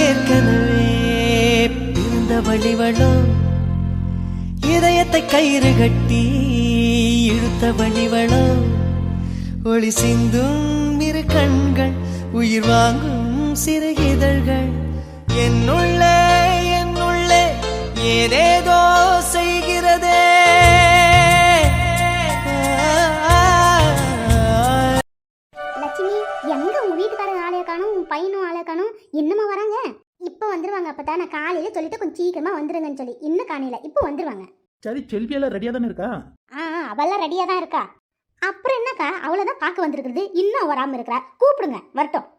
ஏற்கனவே பிறந்த வழிவளோ இதயத்தை கயிறு கட்டி இழுத்த வழிவளோ ஒளி சிந்தும் இரு கண்கள் உயிர் வாங்கும் சிறுகிதழ்கள் என்னுள்ளே ஏதேதோ செய்கிறதே. லட்சுமி, எங்க உங்க வீட்டுக்காரங்க ஆளைய காணும், உன் பையனும் ஆளைய காணும், என்னமா வராங்க? இப்போ வந்துருவாங்க. அப்பதான் நான் காலையில சொல்லிட்டு கொஞ்சம் சீக்கிரமா வந்துருங்கன்னு சொல்லி இன்னும் காணையில இப்போ வந்துருவாங்க. சரி, செல்வியெல்லாம் ரெடியா தானே இருக்கா? அவெல்லாம் ரெடியா தான் இருக்கா. அப்புறம் என்னக்கா, அவளதான் பார்க்க வந்திருக்கிறது, இன்னும் வராம இருக்கிறா. கூப்பிடுங்க, வரட்டும்.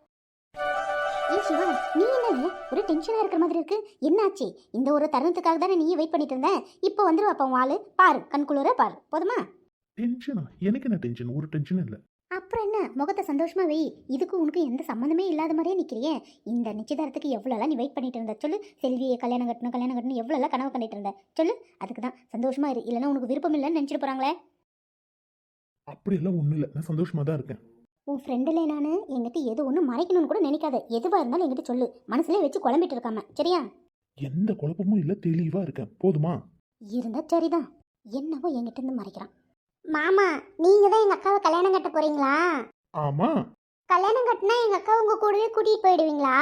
சிவா, நீ என்ன ஒரு டென்ஷனா இருக்கிற மாதிரி இருக்கு? என்னாச்சு? இந்த ஒரு தருணத்துக்காக தானே நீ வெயிட் பண்ணிட்டு இருந்த. இப்போ வந்துருவா அப்ப ஆளு. பாரு, கண்குளிர பாரு. போதுமா? டென்ஷனா? எனக்கு என்ன டென்ஷன்? ஒரு டென்ஷனும் இல்ல. அப்புறம் என்ன, முகத்தை சந்தோஷமா வை. இதுக்கு உனக்கு எந்த சம்மந்தமே இல்லாத மாதிரியே நிக்கிறியே. இந்த நிச்சயதாரத்துக்கு எவ்வளோலாம் நீ வெயிட் பண்ணிட்டு இருந்த சொல்லு. செல்வியை கல்யாணம் கட்டணும் எவ்வளோலாம் கனவு கண்டிட்டு இருந்த சொல்லு. அதுக்கு தான் சந்தோஷமா இரு. இல்லைன்னா உனக்கு விருப்பம் இல்லைன்னு நினைச்சிட்டு போறாங்களே. அப்படியெல்லாம் ஒன்றும் இல்லை, நான் சந்தோஷமா தான் இருக்கேன். உன் ஃப்ரெண்டில் நான் என்கிட்ட எது ஒன்றும் மறைக்கணும்னு கூட நினைக்காத. எதுவாக இருந்தாலும் என்கிட்ட சொல்லு. மனசுலேயே வச்சு குழம்பிட்டு இருக்காம, சரியா? எந்த குழப்பமும் இல்லை, தெளிவா இருக்கேன். போதுமா? இருந்தா சரிதான். என்னவோ என்கிட்ட இருந்து மறைக்கிறான். மாமா, நீங்க தான் எங்க அக்காவை கல்யாணம் கட்ட போறீங்களா? ஆமா. கல்யாணம் கட்டினா எங்க அக்கா உங்க கூடவே கூட்டிட்டு போயிடுவீங்களா?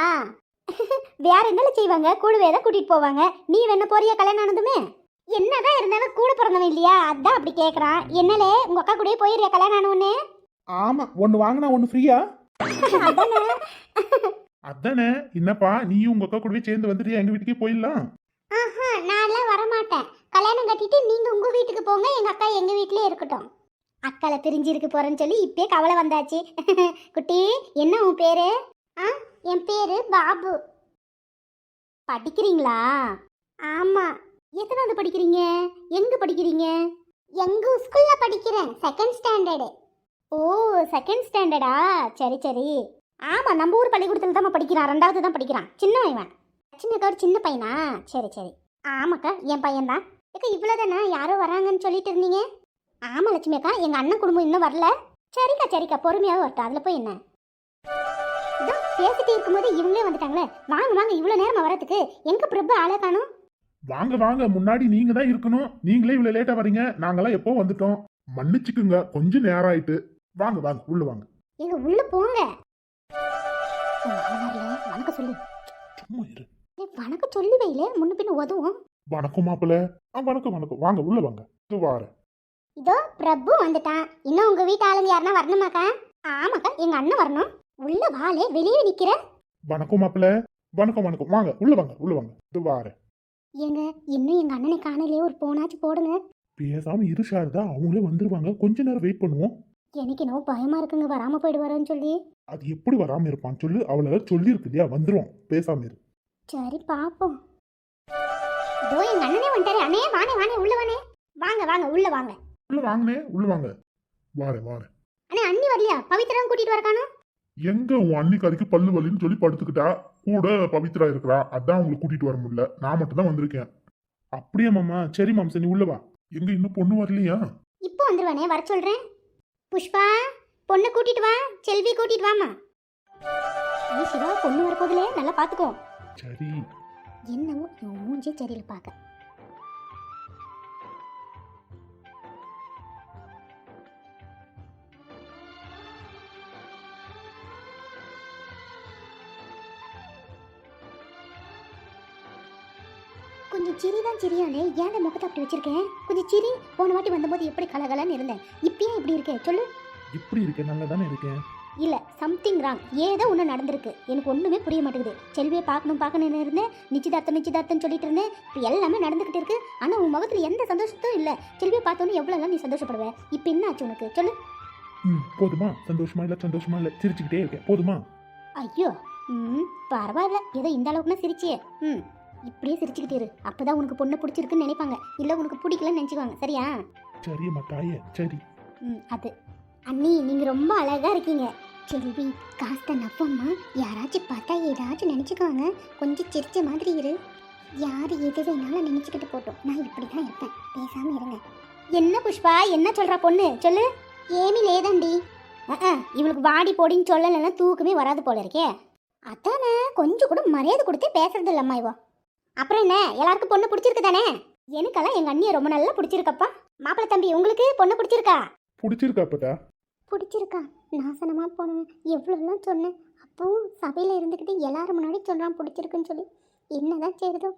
வேற என்னல செய்வாங்க, கூடவே தான் கூட்டிட்டு போவாங்க. நீ வேணா போறியா கல்யாணம் ஆனதுமே? என்னதான் இருந்தாலும் கூட பிறந்தவன் இல்லையா, அதான் அப்படி கேட்குறான். என்னலே, உங்க அக்கா கூடவே போயிடுறியா கல்யாணம் ஆனவுன்னே? ஆமா, ஒன்னு வாங்கினா ஒன்னு ஃப்ரீயா? அதானே. என்னப்பா, நீயும் உங்க அக்கா கூடவே சேர்ந்து வந்துட்டு எங்க வீட்டுக்கே போயிடலாம். நான்லாம் வரமாட்டேன். கல்யாணம் கட்டிட்டு நீங்க உங்க வீட்டுக்கு போங்க, எங்க அக்கா எங்க வீட்லயே இருக்கட்டும். அக்கால பிரிஞ்சிருக்கு போறேன்னு சொல்லி இப்பே கவலை வந்தாச்சு. குட்டி, என்ன உன் பேரு? என் பேரு பாபு. படிக்கிறீங்களா? ஆமா. எத்தனாவது படிக்கிறீங்க? எங்க படிக்கிறீங்க? எங்க ஸ்கூல்ல படிக்கிறேன், செகண்ட் ஸ்டாண்டர்டு. ஓ, செகண்ட் ஸ்டாண்டர்டா? சரி சரி. ஆமா, நம்ம ஊர் பள்ளிக்கூடத்துல தான் படிக்கிறான். 2வது தான் படிக்கிறான். சின்ன இவன். லட்சுமி அக்கா ஒரு சின்ன பையனா? சரி சரி. ஆமாக்கா, என் பையன்தான். அக்கா, இவ்வளோதானே? யாரோ வராங்கன்னு சொல்லிட்டு இருந்தீங்க. ஆமா லட்சுமி அக்கா, எங்க அண்ணன் குடும்பம் இன்னும் வரல. சரிக்கா சரிக்கா, பொறுமையாவே வரட்டும். அதுல போய் என்ன? இதோ பேசிட்டு இருக்கும்போது இவங்களே வந்துட்டாங்களே. வாங்க வாங்க, இவ்வளோ நேரமா வரதுக்கு. எங்க பிரபு ஆளே காணும்? வாங்க வாங்க, முன்னாடி நீங்க தான் இருக்கணும். நீங்களே இவ்வளவு லேட்டா வரீங்க. நாங்கெல்லாம் எப்போ வந்துட்டோம். மன்னிச்சுக்குங்க, கொஞ்சம் நேரம் ஆயிட்டு. வாங்க வாங்க, உள்ள வாங்க. எங்க உள்ள போங்க. வணக்கம் சொல்லு. சும்மா இரு. வணக்கம் சொல்லி வையில, முன்ன பின்ன உதவும். வணக்கம் மாப்பிள்ள. வணக்கம் வணக்கம். வாங்க உள்ள வாங்க. வாரேன். இதோ பிரபு வந்துட்டான். இன்னும் உங்க வீட்டு ஆளுங்க யாருன்னா வரணுமாக்கா? ஆமாக்கா, எங்க அண்ணன் வரணும். உள்ள வாளே, வெளியே நிக்கிற. வணக்கம் மாப்பிள்ள. வணக்கம் வணக்கம். வாங்க உள்ள வாங்க, உள்ள வாங்க. இது வாரேன். ஏங்க, இன்னும் எங்க அண்ணனை காணலையே, ஒரு போனாச்சு போடுங்க. பேசாம இரு சாரதா, அவங்களே வந்துருவாங்க. கொஞ்ச நேரம் வெயிட் பண்ணுவோம். எனக்கு என்னவோ பயமா இருக்குங்க, வராம போயிடுவாருன்னு சொல்லி. அது எப்படி வராம இருப்பான் சொல்லு. அவளை சொல்லி இருக்கு இல்லையா, வந்துருவோம். பேசாம இரு. சரி பாப்போம். இதோ எங்க அண்ணனே வந்துட்டாரு. அண்ணே வானே வானே, உள்ள வானே. வாங்க வாங்க, உள்ள வாங்க. உள்ள வாங்கனே, உள்ள வாங்க. வாரேன் வாரேன். அண்ணே, அண்ணி வரலையா? பவித்ரா கூட்டிட்டு வரக்கானோ? எங்க உன் அன்னிக்காரிக்கு பல்லு வலின்னு சொல்லி படுத்துக்கிட்டா. கூட பவித்ரா இருக்கிறா, அதான் உங்களுக்கு கூட்டிட்டு வர முடியல. நான் மட்டும் தான் வந்திருக்கேன். அப்படியே மாமா. சரி மாம்ச, நீ உள்ள வா. எங்க இன்னும் பொண்ணு வரலையா? இப்போ வந்துருவானே, வர சொல்றேன். புஷ்பா, பொண்ணை கூட்டிட்டு வா. செல்வி கூட்டிட்டு வாமா. நீ சிவா, பொண்ணு வரப்போதுல நல்லா பாத்துக்கோ. சரி. என்னவோ மூஞ்சே சரியில்லை பார்க்க. கொஞ்சம் சிரிதான் சிரியானே. ஏன் முகத்தை அப்படி வச்சிருக்கேன்? கொஞ்சம் சிரி. போன வாட்டி வந்தபோது எப்படி கலகலன்னு இருந்தேன், இப்பயும் இப்படி இருக்கேன் சொல்லு. இப்படி இருக்கேன், நல்லா தானே இருக்கேன். இல்ல, சம்திங் ராங். ஏதோ ஒன்று நடந்திருக்கு. எனக்கு ஒண்ணுமே புரிய மாட்டேங்குது. செல்வியை பார்க்கணும்னு இருந்தேன். நிச்சயதார்த்தம் சொல்லிட்டு இருந்தேன். இப்போ எல்லாமே நடந்துகிட்டு இருக்கு. ஆனா உன் முகத்துல எந்த சந்தோஷத்தும் இல்ல. செல்வியை பார்த்தோன்னு எவ்வளவு நீ சந்தோஷப்படுவ. இப்போ என்ன ஆச்சு உனக்கு சொல்லு. போதுமா? சந்தோஷமா இல்ல சிரிச்சுக்கிட்டே இருக்கேன். போதுமா? ஐயோ, பரவாயில்ல. ஏதோ இந்த அளவுக்குன்னா சிரிச்சியே. இப்படியே சிரிச்சுக்கிட்டே இரு. அப்பதான் உனக்கு பொண்ணு பிடிச்சிருக்குன்னு நினைப்பாங்க. இல்ல உனக்கு பிடிக்கலன்னு நினைச்சுக்குவாங்க. சரியா? சரியம்மா தாயே. சரி. அது அண்ணி, நீங்க ரொம்ப அழகா இருக்கீங்க. செல்வி, காஸ்த நப்பம்மா. யாராச்சும் பார்த்தா ஏதாச்சும் நினைச்சுக்குவாங்க. கொஞ்சம் சிரிச்ச மாதிரி இரு. யார் எது வேணாலும் நினைச்சுக்கிட்டு போட்டோம். நான் இப்படிதான் இருப்பேன். பேசாம இருங்க. என்ன புஷ்பா, என்ன சொல்றா பொண்ணு சொல்லு. ஏமி லேதண்டி. இவளுக்கு வாடி போடின்னு சொல்லலைன்னா தூக்கமே வராது போல இருக்கே. அதானே, கொஞ்சம் கூட மரியாதை கொடுத்து பேசுறது இல்லம்மா இவ. அப்புறம் என்ன, எல்லாருக்கும் பொண்ணு பிடிச்சிருக்கு தானே? எனக்கெல்லாம் எங்க அண்ணியை ரொம்ப நல்லா பிடிச்சிருக்கப்பா. மாப்பிள்ளை தம்பி, உங்களுக்கு பொண்ணு பிடிச்சிருக்கா? பிடிச்சிருக்கா அப்பதா? பிடிச்சிருக்கா? நாசனமா போனேன், எவ்வளோலாம் சொன்னேன். அப்பவும் சபையில் இருந்துக்கிட்டு எல்லாரும் முன்னாடி சொல்கிறான் பிடிச்சிருக்குன்னு சொல்லி. என்னதான் செய்யுதோ,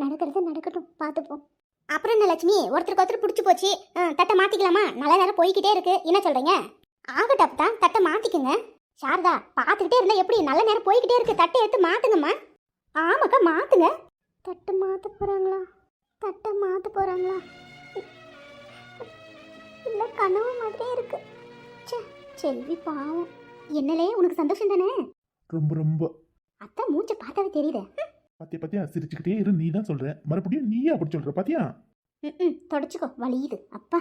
நடக்கிறது நடக்கட்டும், பார்த்துப்போம். அப்புறம் என்ன லட்சுமி, ஒருத்தருக்கு ஒருத்தர் பிடிச்சி போச்சு, தட்டை மாற்றிக்கலாமா? நல்ல நேரம் போய்கிட்டே இருக்கு, என்ன சொல்கிறீங்க? ஆகட்டும் அப்பதான், தட்டை மாற்றிக்குங்க. சாரதா, பார்த்துக்கிட்டே இருந்தால் எப்படி? நல்ல நேரம் போய்கிட்டே இருக்கு, தட்டை எடுத்து மாற்றுங்கம்மா. ஆமாக்கா, மாற்றுங்க. தட்டை மாற்ற போகிறாங்களா? தட்டை மாற்ற போகிறாங்களா? இல்லை, கனவு மாதிரியே இருக்கு. செல்வி பாவம். என்னலே, உனக்கு சந்தோஷம் தானே? ரொம்ப ரொம்ப. அத்தை மூச்சை பார்த்தாவே தெரியுது. பாத்தியா சிரிச்சுக்கிட்டே இரு, நீ தான் சொல்ற, மறுபடியும் நீயே அப்படி சொல்ற பாத்தியா? தொடச்சிக்கோ, வலியுது. அப்பா,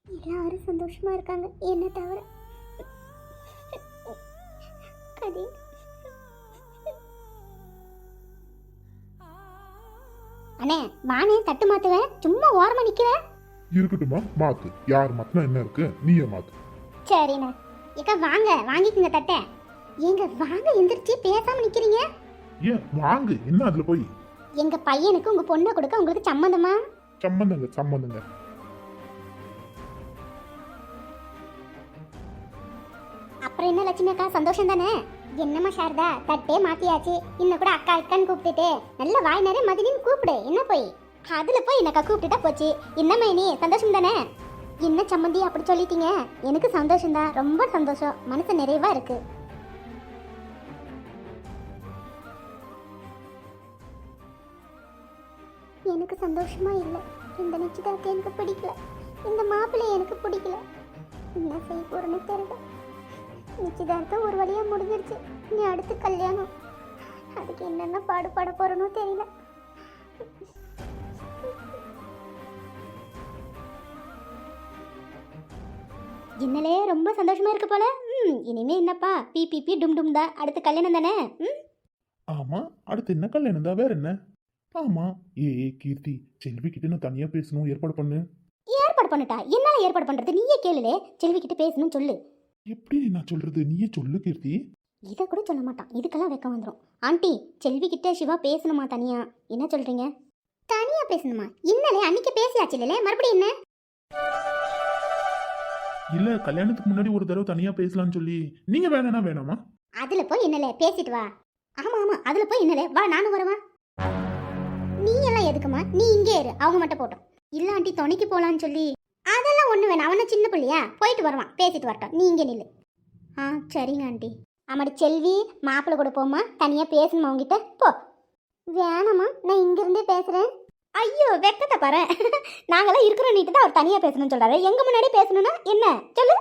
எல்லாரும் சந்தோஷமா இருக்காங்க, என்ன தவிர. கதி, அண்ணே வானே, தட்டு மாத்துவேன், சும்மா ஓரமா நிக்கிறேன். இருக்கட்டுமா, மாத்து. யார் மாத்தினா என்ன இருக்கு, நீயே மாத்து. சரிண்ணே. ஏக்கா வாங்க, வாங்கிக்குங்க தட்டை. ஏங்க வாங்க, எந்திரிச்சு பேசாம நிக்கிறீங்க. ஏன் வாங்கு, என்ன அதுல போய்? எங்க பையனுக்கு உங்க பொண்ணை கொடுக்க உங்களுக்கு சம்மந்தமா? சம்மந்தங்க. அப்புறம் என்ன லட்சுமி அக்கா, சந்தோஷம் தானே? என்னம்மா சாரதா, தட்டே மாத்தியாச்சு, இன்னும் கூட அக்கா அக்கான்னு கூப்பிட்டுட்டு நல்ல வாய் நிறைய மதினின்னு கூப்பிடு. என்ன போய் அதுல போய் என்னக்கா கூப்பிட்டுட்டா போச்சு. என்னம்மா நீ சந்தோஷம் தானே? என்ன சம்மந்தி அப்படி சொல்லிட்டீங்க? எனக்கு சந்தோஷம் தான், ரொம்ப சந்தோஷம், மனசு நிறைவா இருக்கு. எனக்கு சந்தோஷமா இல்லை. இந்த நிச்சயதார்த்தம் எனக்கு பிடிக்கல, இந்த மாப்பிள்ளை எனக்கு பிடிக்கல. என்ன செய்ய போறேன்னு தெரியல. நிச்சயதார்த்தம் ஒரு வழியா முடிஞ்சிருச்சு, நீ அடுத்து கல்யாணம். அதுக்கு என்னென்ன பாடுபட போறேன்னு தெரியல. என்னலே ரொம்ப சந்தோஷமா இருக்கு போல. இனிமே என்னப்பா, பி டும் டும் தான், அடுத்து கல்யாணம் தானே? ஆமா, அடுத்து என்ன கல்யாணம் தான், வேற என்ன? ஆமா. கீர்த்தி, செல்வி கிட்ட நான் தனியா பேசணும், ஏற்பாடு பண்ணு. ஏற்பாடு பண்ணட்டா? என்னால ஏற்பாடு பண்றது? நீயே கேளுலே, செல்வி கிட்ட பேசணும்னு சொல்லு. எப்படி நான் சொல்றது, நீயே சொல்லு கீர்த்தி. இதை கூட சொல்ல மாட்டான், இதுக்கெல்லாம் வெக்கம் வந்துடும். ஆண்டி, செல்வி கிட்ட சிவா பேசணுமா தனியா? என்ன சொல்றீங்க? தனியா பேசணுமா? என்னலே, அன்னைக்கு பேசியாச்சு இல்லையே, மறுபடியும் என்ன? இல்ல, கல்யாணத்துக்கு முன்னாடி ஒரு தடவை தனியா பேசலாம்னு சொல்லி. நீங்க வேணாமா? அதுல போய் என்னலே பேசிட்டு வா. ஆமா, அதுல போய் என்னலே வா, நானும் வரவா. நீ எல்லாம் எதுக்குமா? நீ இங்கே இரு, அவங்க மட்டும் போட்டோம். இல்ல ஆண்டி, துணைக்கு போலான்னு சொல்லி. அதெல்லாம் ஒண்ணு வேணாம், அவன சின்ன பிள்ளையா, போயிட்டு வருவான், பேசிட்டு வரட்டும், நீ இங்கே நில்லு. சரிங்க ஆண்டி. ஆமாடி செல்வி, மாப்பிள்ளை கூட போமா, தனியா பேசணுமா உங்ககிட்ட? போ. வேணாமா, நான் இங்க இருந்தே பேசுறேன். ஐயோ, வெக்கத்தை பாரு. நாங்களாம் இருக்கிறோம், நீட்டு தான் அவர் தனியா பேசணும்னு சொல்றாரு. எங்க முன்னாடி பேசணும்னா என்ன சொல்லு?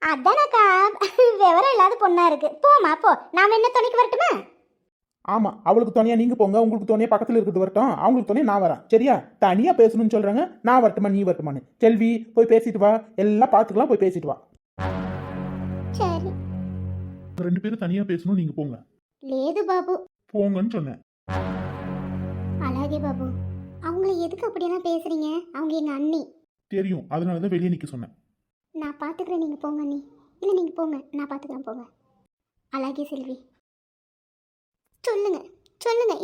அதானக்கா, விவரம் இல்லாத பொண்ணா இருக்கு. போமா போ, நாம என்ன துணைக்கு வரட்டுமா? ஆமா, அவளுக்கு துணையா நீங்க போங்க, உங்களுக்கு துணையா பக்கத்துல இருக்கிறது வரட்டும், அவங்களுக்கு துணையா நான் வரேன். சரியா? தனியா பேசணும்னு சொல்றாங்க, நான் வரட்டுமா நீ வரட்டுமான்னு. செல்வி, போய் பேசிட்டு வா, எல்லாம் பாத்துக்கலாம், போய் பேசிட்டு வா. சரி. ரெண்டு பேரும் தனியா பேசணும், நீங்க போங்க. லேது பாபு. போங்கன்னு சொன்னேன். அழகே பாபு, அவங்கள எதுக்கு அப்படியெல்லாம் பேசுறீங்க? அவங்க எங்க அண்ணி. தெரியும், அதனாலதான் வெளியே நிக்க சொன்னேன். நான் பாத்துக்கிறேன், நீங்க போங்க அண்ணி. இல்ல நீங்க போங்க, நான் பாத்துக்கிறேன், போங்க. அழகே செல்வி, சொல்லுங்க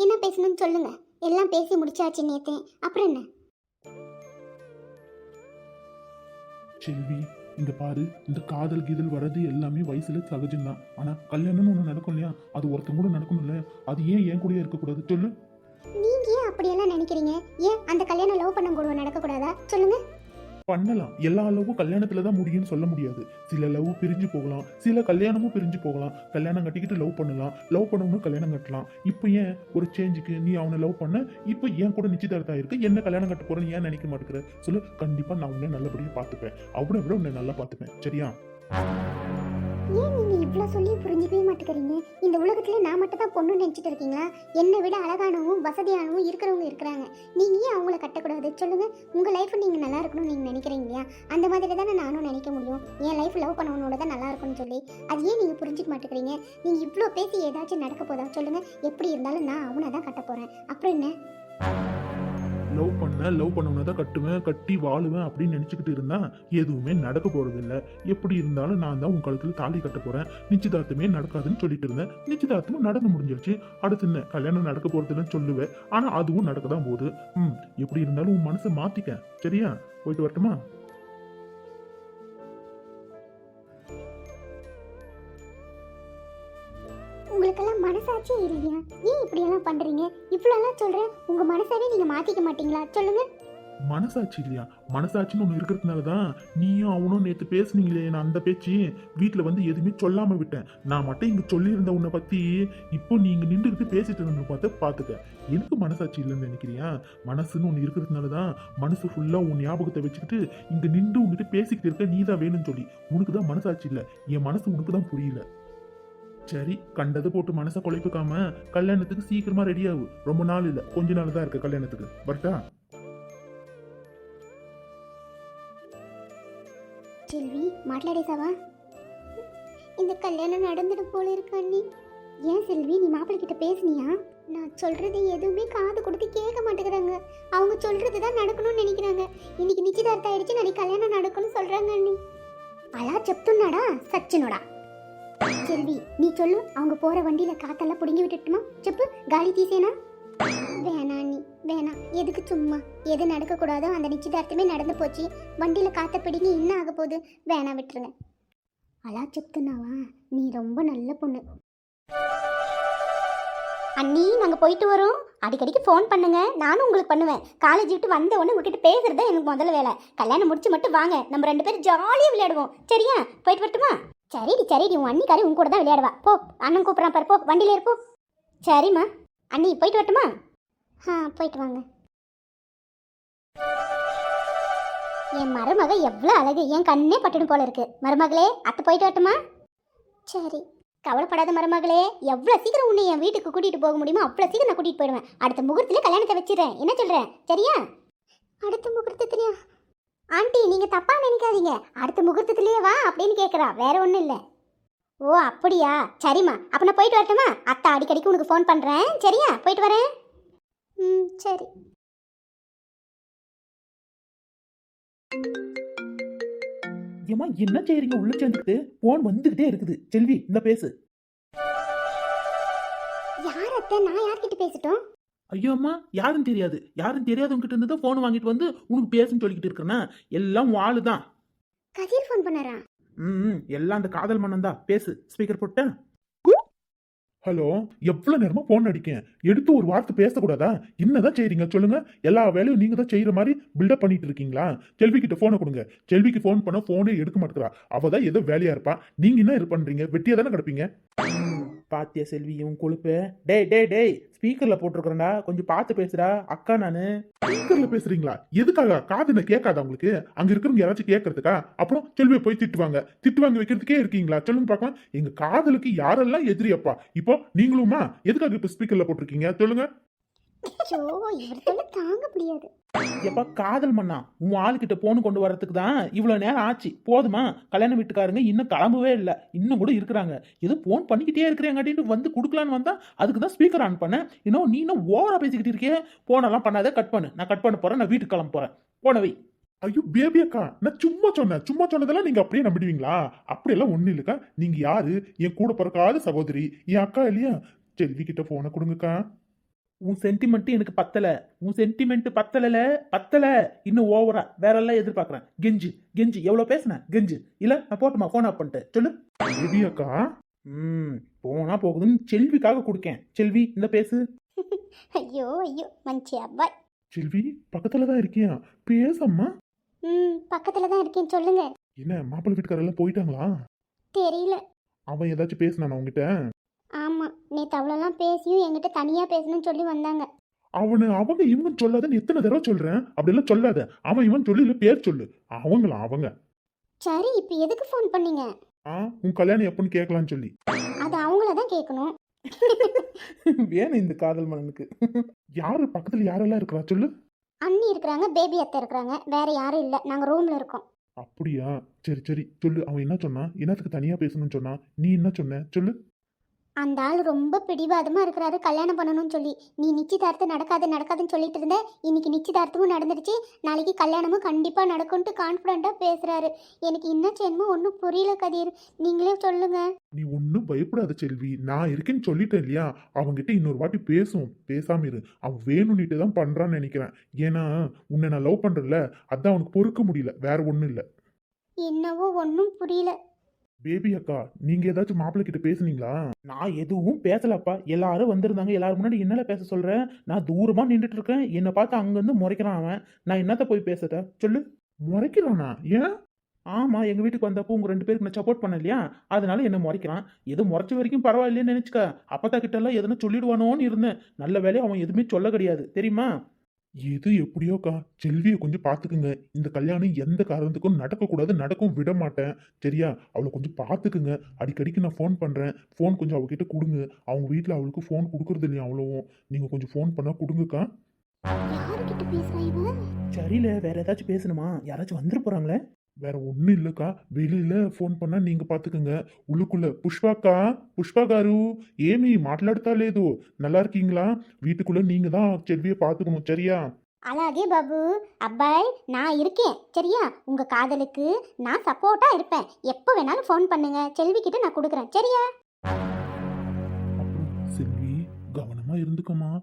என்ன பேசணும்னு சொல்லுங்க. எல்லாம் பேசி முடிச்சாச்சு நேத்தே, அப்புறம் என்ன? செல்வி, இந்த பாரு, இந்த காதல் கீதல் வர்றது எல்லாமே வயசுல சகஜம்தான். ஆனா கல்யாணம்னு ஒண்ணு நடக்கும் இல்லையா, அது ஒருத்தங்க கூட நடக்கணும் இல்ல, அது ஏன் என் கூடயே இருக்கக்கூடாது சொல்லு? நீங்க ஏன் அப்படியெல்லாம் நினைக்கிறீங்க? ஏன் அந்த கல்யாணம் லவ் பண்ண கூட நடக்கக்கூடாதா? சொல்லுங்க. பண்ணலாம். எல்லா லவ்வும் கல்யாணத்துல தான் முடியும்னு சொல்ல முடியாது. சில லவ் பிரிஞ்சு போகலாம், சில கல்யாணமும் பிரிஞ்சு போகலாம். கல்யாணம் கட்டிக்கிட்டு லவ் பண்ணலாம், லவ் பண்ணவனும் கல்யாணம் கட்டலாம். இப்போ ஏன் ஒரு சேஞ்சுக்கு நீ அவனை லவ் பண்ண, இப்போ ஏன் கூட நிச்சயதார்த்தம் இருக்கு, என்ன கல்யாணம் கட்ட போறேன்னு ஏன் நினைக்க மாட்டேங்கிற சொல்லு? கண்டிப்பா நான் உன்னை நல்லபடியா பார்த்துப்பேன், அவனை விட உன்னை நல்லா பார்த்துப்பேன். சரியா? ஏன் நீங்க இவ்வளவு சொல்லி புரிஞ்சுக்கவே மாட்டேங்கிறீங்க? இந்த உலகத்துல நான் மட்டும் தான் பொண்ணு நினைச்சிட்டு இருக்கீங்களா? என்னை விட அழகானவும் வசதியானவும் இருக்கிறவங்க இருக்கிறாங்க. நீங்க ஏன் அவங்கள கட்டக்கூடாது சொல்லுங்க? உங்க லைஃப் நீங்க நல்லா இருக்கணும்னு நீங்க நினைக்கிறீங்க இல்லையா? அந்த மாதிரி தானே நானும் நினைக்க முடியும். என் லைஃப் லவ் பண்ணவனோட தான் நல்லா இருக்கும்னு சொல்லி. அது ஏன் நீங்க புரிஞ்சுக்க மாட்டேங்கிறீங்க? நீங்க இவ்வளோ பேசி ஏதாச்சும் நடக்க போதா சொல்லுங்க? எப்படி இருந்தாலும் நான் அவனை தான் கட்ட போறேன், அப்புறம் என்ன? லவ் பண்ணவன தான் கட்டுவேன், கட்டி வாழுவேன் அப்படின்னு நினைச்சுக்கிட்டு இருந்தா எதுவுமே நடக்க போறது இல்ல. எப்படி இருந்தாலும் நான் தான் உன் கழுத்துல தாலி கட்ட போறேன், நிச்சயதார்த்தமே நடக்காதுன்னு சொல்லிட்டு இருந்தேன். நிச்சயதார்த்தமும் நடந்து முடிஞ்சிருச்சு. அடுத்து என்ன, கல்யாணம் நடக்க போறதுன்னு சொல்லுவேன். ஆனா அதுவும் நடக்க தான் போகுது. எப்படி இருந்தாலும் உன் மனசை மாத்திக்க, சரியா? போயிட்டு வரட்டுமா? உங்களுக்கெல்லாம் மனசாட்சியே இல்லையா? ஏன் இப்படியெல்லாம் பண்றீங்க? இவ்வளோலாம் சொல்றேன், உங்க மனசாவே நீங்க மாத்திக்க மாட்டீங்களா? சொல்லுங்க. மனசாட்சி இல்லையா? மனசாட்சின்னு ஒன்று இருக்கிறதுனால தான் நீயும் அவனும் நேற்று பேசுனீங்களே, நான் அந்த பேச்சு வீட்டில் வந்து எதுவுமே சொல்லாம விட்டேன். நான் மட்டும் இங்க சொல்லியிருந்த உன்னை பத்தி இப்போ நீங்க நின்றுக்கிட்டு பேசிட்டு இருந்த பார்த்துக்க. எனக்கு மனசாட்சி இல்லைன்னு நினைக்கிறியா? மனசுன்னு ஒன்று இருக்கிறதுனால தான் மனசு ஃபுல்லா உன் ஞாபகத்தை வச்சுக்கிட்டு இங்க நின்று உங்ககிட்ட பேசிக்கிட்டு இருக்க. நீ தான் வேணும்னு சொல்லி. உனக்கு தான் மனசாட்சி இல்லை, என் மனசு உனக்கு தான் புரியல. சரி, கண்டது போட்டு மனசை குழைப்புக்காம கல்யாணத்துக்கு சீக்கிரமா ரெடி ஆகு. ரொம்ப நாள் இல்ல, கொஞ்ச நாள் தான் இருக்கு கல்யாணத்துக்கு. வரட்டா? செல்வி, மாట్లాடேசாவா? இந்த கல்யாணம் நடந்துடும் போல இருக்கு அண்ணி. ஏன் செல்வி, நீ மாப்பிள்ளை கிட்ட பேசுனியா? நான் சொல்றது எதுவுமே காது கொடுத்து கேட்க மாட்டேங்கிறாங்க. அவங்க சொல்றது தான் நடக்கணும்னு நினைக்கிறாங்க. இன்னைக்கு நிச்சயதார்த்தம் ஆயிடுச்சு, நாளைக்கு கல்யாணம் நடக்கும்னு சொல்றாங்க அண்ணி. அலா చెప్తున్నాడా సచ్చినోడా? செல்வி, நீ சொல்லு, அவங்க போற வண்டியில காத்தெல்லாம் புடுங்கி விட்டுட்டுமா? செப்பு, காலி தீசேனா? வேணா நீ வேணாம். எதுக்கு சும்மா? எது நடக்க கூடாதோ அந்த நிச்சயதார்த்தமே நடந்து போச்சு. வண்டியில காத்த பிடிங்கி என்ன ஆக போகுது? வேணா, விட்டுருங்க. அலா చెప్తున్నావా? நீ ரொம்ப நல்ல பொண்ணு அண்ணி. நாங்கள் போயிட்டு வரோம். அடிக்கடிக்கு ஃபோன் பண்ணுங்க, நானும் உங்களுக்கு பண்ணுவேன். காலேஜ் விட்டு வந்த உடனே உங்ககிட்ட பேசுறது தான் எனக்கு முதல்ல வேலை. கல்யாணம் முடிச்சு மட்டும் வாங்க, நம்ம 2 பேரும் ஜாலியாக விளையாடுவோம். சரியா? போயிட்டு வரட்டுமா? சரிடி, உன் அண்ணிக்காரி உன் கூட தான் விளையாடுவா. போ, அண்ணன் கூப்பிட்றான் பாரு, போ, வண்டியில இருப்போ. சரிம்மா. அண்ணி, போயிட்டு வரட்டுமா? போயிட்டு வாங்க. என் மருமக எவ்வளோ அழகு, என் கண்ணே பட்டுடும் போல இருக்கு. மருமகளே, அத்தை போயிட்டு வரட்டுமா? சரி. கவலைப்படாத மருமகளே, எவ்வளோ சீக்கிரம் உன்னை என் வீட்டுக்கு கூட்டிகிட்டு போக முடியுமோ அவ்வளோ சீக்கிரம் நான் கூட்டிகிட்டு போயிடுவேன். அடுத்த முகூர்த்தத்தில் கல்யாணத்தை வச்சிடறேன். என்ன சொல்கிறேன்? சரியா? அடுத்த முகூர்த்தத்துலையா? ஆண்டி, நீங்கள் தப்பாக நினைக்காதீங்க. அடுத்த முகூர்த்தத்துலேயே வா அப்படின்னு கேட்குறா, வேற ஒன்றும் இல்லை. ஓ, அப்படியா? சரிம்மா, அப்போ நான் போயிட்டு வரட்டுமா? அத்தை அடிக்கடிக்கு உனக்கு ஃபோன் பண்ணுறேன். சரியா? போயிட்டு வரேன். சரி. ஏமா என்ன செய்றீங்க? உள்ள சேர்ந்துக்கிட்டு போன் வந்துகிட்டே இருக்குது. செல்வி, இந்த பேசு. யார் அத்தை? நான் யார்கிட்ட பேசிட்டோம்? ஐயோ அம்மா, யாரும் தெரியாது. யாரும் தெரியாதவங்க கிட்ட இருந்து போன் வாங்கிட்டு வந்து உனக்கு பேசுன்னு சொல்லிக்கிட்டு இருக்கிறேன்னா எல்லாம் உன் ஆளு தான். கதிர் ஃபோன் பண்ணாரா? எல்லாம் அந்த காதல் மன்னன் தான். பேசு, ஸ்பீக்கர் போட்டேன். ஹலோ, எவ்வளவு நேரமா போன் அடிக்கேன், எடுத்து ஒரு வார்த்தை பேசக்கூடாதா? என்னதான் செய்றீங்க சொல்லுங்க? எல்லா வேலையும் நீங்க தான் செய்யற மாதிரி பில்டப் பண்ணிட்டு இருக்கீங்களா? செல்வி கிட்ட போனை கொடுங்க. செல்விக்கு போன் பண்ண போனே எடுக்க மாட்டேங்கிறா. அவதான் ஏதோ வேலையா இருப்பா. நீங்க என்ன இது பண்றீங்க? வெட்டியா தானே கிடப்பீங்க. பாத்தியா செல்வி, உன் கொழுப்பு. டேய், ஸ்பீக்கர்ல போட்டிருக்கிறேன்டா, கொஞ்சம் பார்த்து பேசுடா. அக்கா நானு. ஸ்பீக்கர்ல பேசுறீங்களா? எதுக்காக? காதுல கேட்காதா உங்களுக்கு? அங்க இருக்கிறவங்க யாராச்சும் கேட்கறதுக்கா? அப்புறம் செல்வியை போய் திட்டு வாங்க வைக்கிறதுக்கே இருக்கீங்களா? சொல்லுங்க பார்க்கலாம். எங்க காதலுக்கு யாரெல்லாம் எதிரியப்பா? இப்போ நீங்களுமா? எதுக்காக இப்ப ஸ்பீக்கர்ல போட்டிருக்கீங்க? சொல்லுங்க. இவர்கிட்ட தாங்க முடியாது. எப்ப காதல் மண்ணா, உன் ஆளுக்கிட்ட போன் கொண்டு வரதுக்கு தான் இவ்வளவு நேரம் ஆச்சு. போதுமா? கல்யாண வீட்டுக்காரங்க இன்னும் கிளம்பவே இல்லை, இன்னும் கூட இருக்கிறாங்க. ஏதோ போன் பண்ணிக்கிட்டே இருக்கிறேங்காட்டின்னு வந்து கொடுக்கலான்னு வந்தா அதுக்கு தான் ஸ்பீக்கர் ஆன் பண்ணேன். இன்னும் நீ இன்னும் ஓவரா பேசிக்கிட்டு இருக்கே. போனெல்லாம் பண்ணாத, கட் பண்ணு. நான் கட் பண்ண போறேன். நான் வீட்டுக்கு கிளம்ப போறேன். போனவை. ஐயோ பேபி அக்கா, நான் சும்மா சொன்னதெல்லாம் நீங்க அப்படியே நம்பிடுவீங்களா? அப்படியெல்லாம் ஒண்ணு இல்லக்கா. நீங்க யாரு? என் கூட பிறக்காத சகோதரி, என் அக்கா இல்லையா? செல்வி கிட்ட போனை கொடுங்கக்கா. உன் சென்டிமெண்ட் எனக்கு பத்தல. இன்னும் ஓவரா வேற எல்லாம் எதிர்பார்க்கறேன். கெஞ்சி எவ்வளவு பேசுன? கெஞ்சு இல்ல, நான் போட்டுமா போன் ஆஃப் பண்ணிட்டு சொல்லு. பேபி அக்கா. போனா போகுதுன்னு செல்விக்காக கொடுக்கேன். செல்வி, இந்த பேசு. ஐயோ மஞ்சி அப்பாய். செல்வி, பக்கத்துலதான் இருக்கியா? பேசம்மா. பக்கத்துல தான் இருக்கேன், சொல்லுங்க. என்ன, மாப்பிள்ளை வீட்டுக்காரெல்லாம் போயிட்டாங்களா? தெரியல. அவன் ஏதாச்சும் பேசினானா உங்ககிட்ட? ஆமா, நேற்று அவ்வளோலாம் பேசியும் என்கிட்ட தனியா பேசணும்னு சொல்லி வந்தாங்க. அவங்க இவங்க சொல்லாதன்னு எத்தனை தடவை சொல்றேன்? அப்படியெல்லாம் சொல்லாத. அவன் இவன் சொல்லி பேர் சொல்லு. அவங்க. சரி, இப்போ எதுக்கு ஃபோன் பண்ணீங்க? உன் கல்யாணம் எப்பன்னு கேட்கலான்னு சொல்லி. அது அவங்கள தான் கேட்கணும். வேணும் இந்த காதல் மன்னனுக்கு. யாரு பக்கத்துல யாரெல்லாம் இருக்கிறா சொல்லு. அண்ணி இருக்கிறாங்க, பேபி அத்தை இருக்கிறாங்க, வேற யாரும் இல்லை. நாங்க ரூம்ல இருக்கோம். அப்படியா? சரி சொல்லு. அவன் என்ன சொன்னா? என்னத்துக்கு தனியா பேசணும்னு சொன்னா? நீ என்ன சொன்ன சொல்லு. அந்த ஆள் ரொம்ப பிடிவாதமாக இருக்கிறாரு கல்யாணம் பண்ணணும்னு சொல்லி. நீ நிச்சயதார்த்தம் நடக்காதுன்னு சொல்லிட்டு இருந்த. இன்னைக்கு நிச்சயதார்த்தமும் நடந்துருச்சு. நாளைக்கு கல்யாணமும் கண்டிப்பாக நடக்கும்ட்டு கான்ஃபிடண்ட்டாக பேசுகிறாரு. எனக்கு என்ன செய்யணுமோ ஒன்றும் புரியல கதிர். நீங்களே சொல்லுங்க. நீ ஒன்றும் பயப்படாத செல்வி, நான் இருக்கேன்னு சொல்லிட்டேன் இல்லையா. அவன்கிட்ட இன்னொரு வாட்டி பேசுவோம், பேசாம இரு. அவன் வேணும்னுட்டு தான் பண்றான்னு நினைக்கிறேன். ஏன்னா உன்னை நான் லவ் பண்றேன்ல, அதான் அவனுக்கு பொறுக்க முடியல, வேற ஒன்றும் இல்லை. என்னவோ ஒன்றும் புரியல. பேபி அக்கா, நீங்க ஏதாச்சும் மாப்பிள்ளை கிட்ட பேசுனீங்களா? நான் எதுவும் பேசலப்பா. எல்லாரும் வந்திருந்தாங்க. எல்லாரும் முன்னாடி என்னால பேச சொல்றேன்? நான் தூரமா நின்றுட்டு இருக்கேன். என்னை பார்த்து அங்கிருந்து முறைக்கிறான் அவன். நான் என்னத்த போய் பேசுறத சொல்லு. முறைக்கிறானா? ஏன்? ஆமா, எங்க வீட்டுக்கு வந்தப்போ உங்க 2 பேருக்கு நான் சப்போர்ட் பண்ண இல்லையா, அதனால என்ன முறைக்கிறான். எது முறைச்ச வரைக்கும் பரவாயில்லைன்னு நினைச்சுக்க. அப்பத்தா கிட்ட எல்லாம் எதனா சொல்லிடுவானோன்னு இருந்தேன். நல்ல வேலையை அவன் எதுவுமே சொல்ல கிடையாது தெரியுமா. எது எப்படியோக்கா, செல்வியை கொஞ்சம் பார்த்துக்குங்க. இந்த கல்யாணம் எந்த காரணத்துக்கும் நடக்கக்கூடாது, நடக்கும் விட மாட்டேன். சரியா? அவளை கொஞ்சம் பார்த்துக்குங்க. அடிக்கடிக்கு நான் ஃபோன் பண்ணுறேன். ஃபோன் கொஞ்சம் அவகிட்ட கொடுங்க. அவங்க வீட்டில் அவளுக்கு ஃபோன் கொடுக்கறது இல்லையா அவ்வளோவும். நீங்கள் கொஞ்சம் ஃபோன் பண்ணால் கொடுங்கக்கா. யாருக்கிட்ட பேசுறா இவன்? சரியில்ல, வேற ஏதாச்சும் பேசணுமா? யாராச்சும் வந்துட போறாங்களே. வேற ஒன்றும் இல்லைக்கா, வெளியில ఫోన్ பண்ணா நீங்க பார்த்துக்குங்க. உள்ளுக்குள்ள புஷ்பாக்கா, புஷ்பா గారు ఏమి మాట్లాడతాలేదు, நல்லா இருக்கீங்களா? வீட்டுக்குள்ள நீங்க தான் செல்வியை பார்த்துக்கணும். சரியா? అలాగే బాబు. అబ్బాయి நான் இருக்கேன் சரியா? உங்க காதலுக்கு நான் சப்போர்ட்டா இருப்பேன். எப்போ வேணாலும் ஃபோன் பண்ணுங்க. செல்வி கிட்ட நான் கொடுக்குறேன் சரியா? அப்புறம் செல்வி, கவனமா இருந்துக்கம்மா.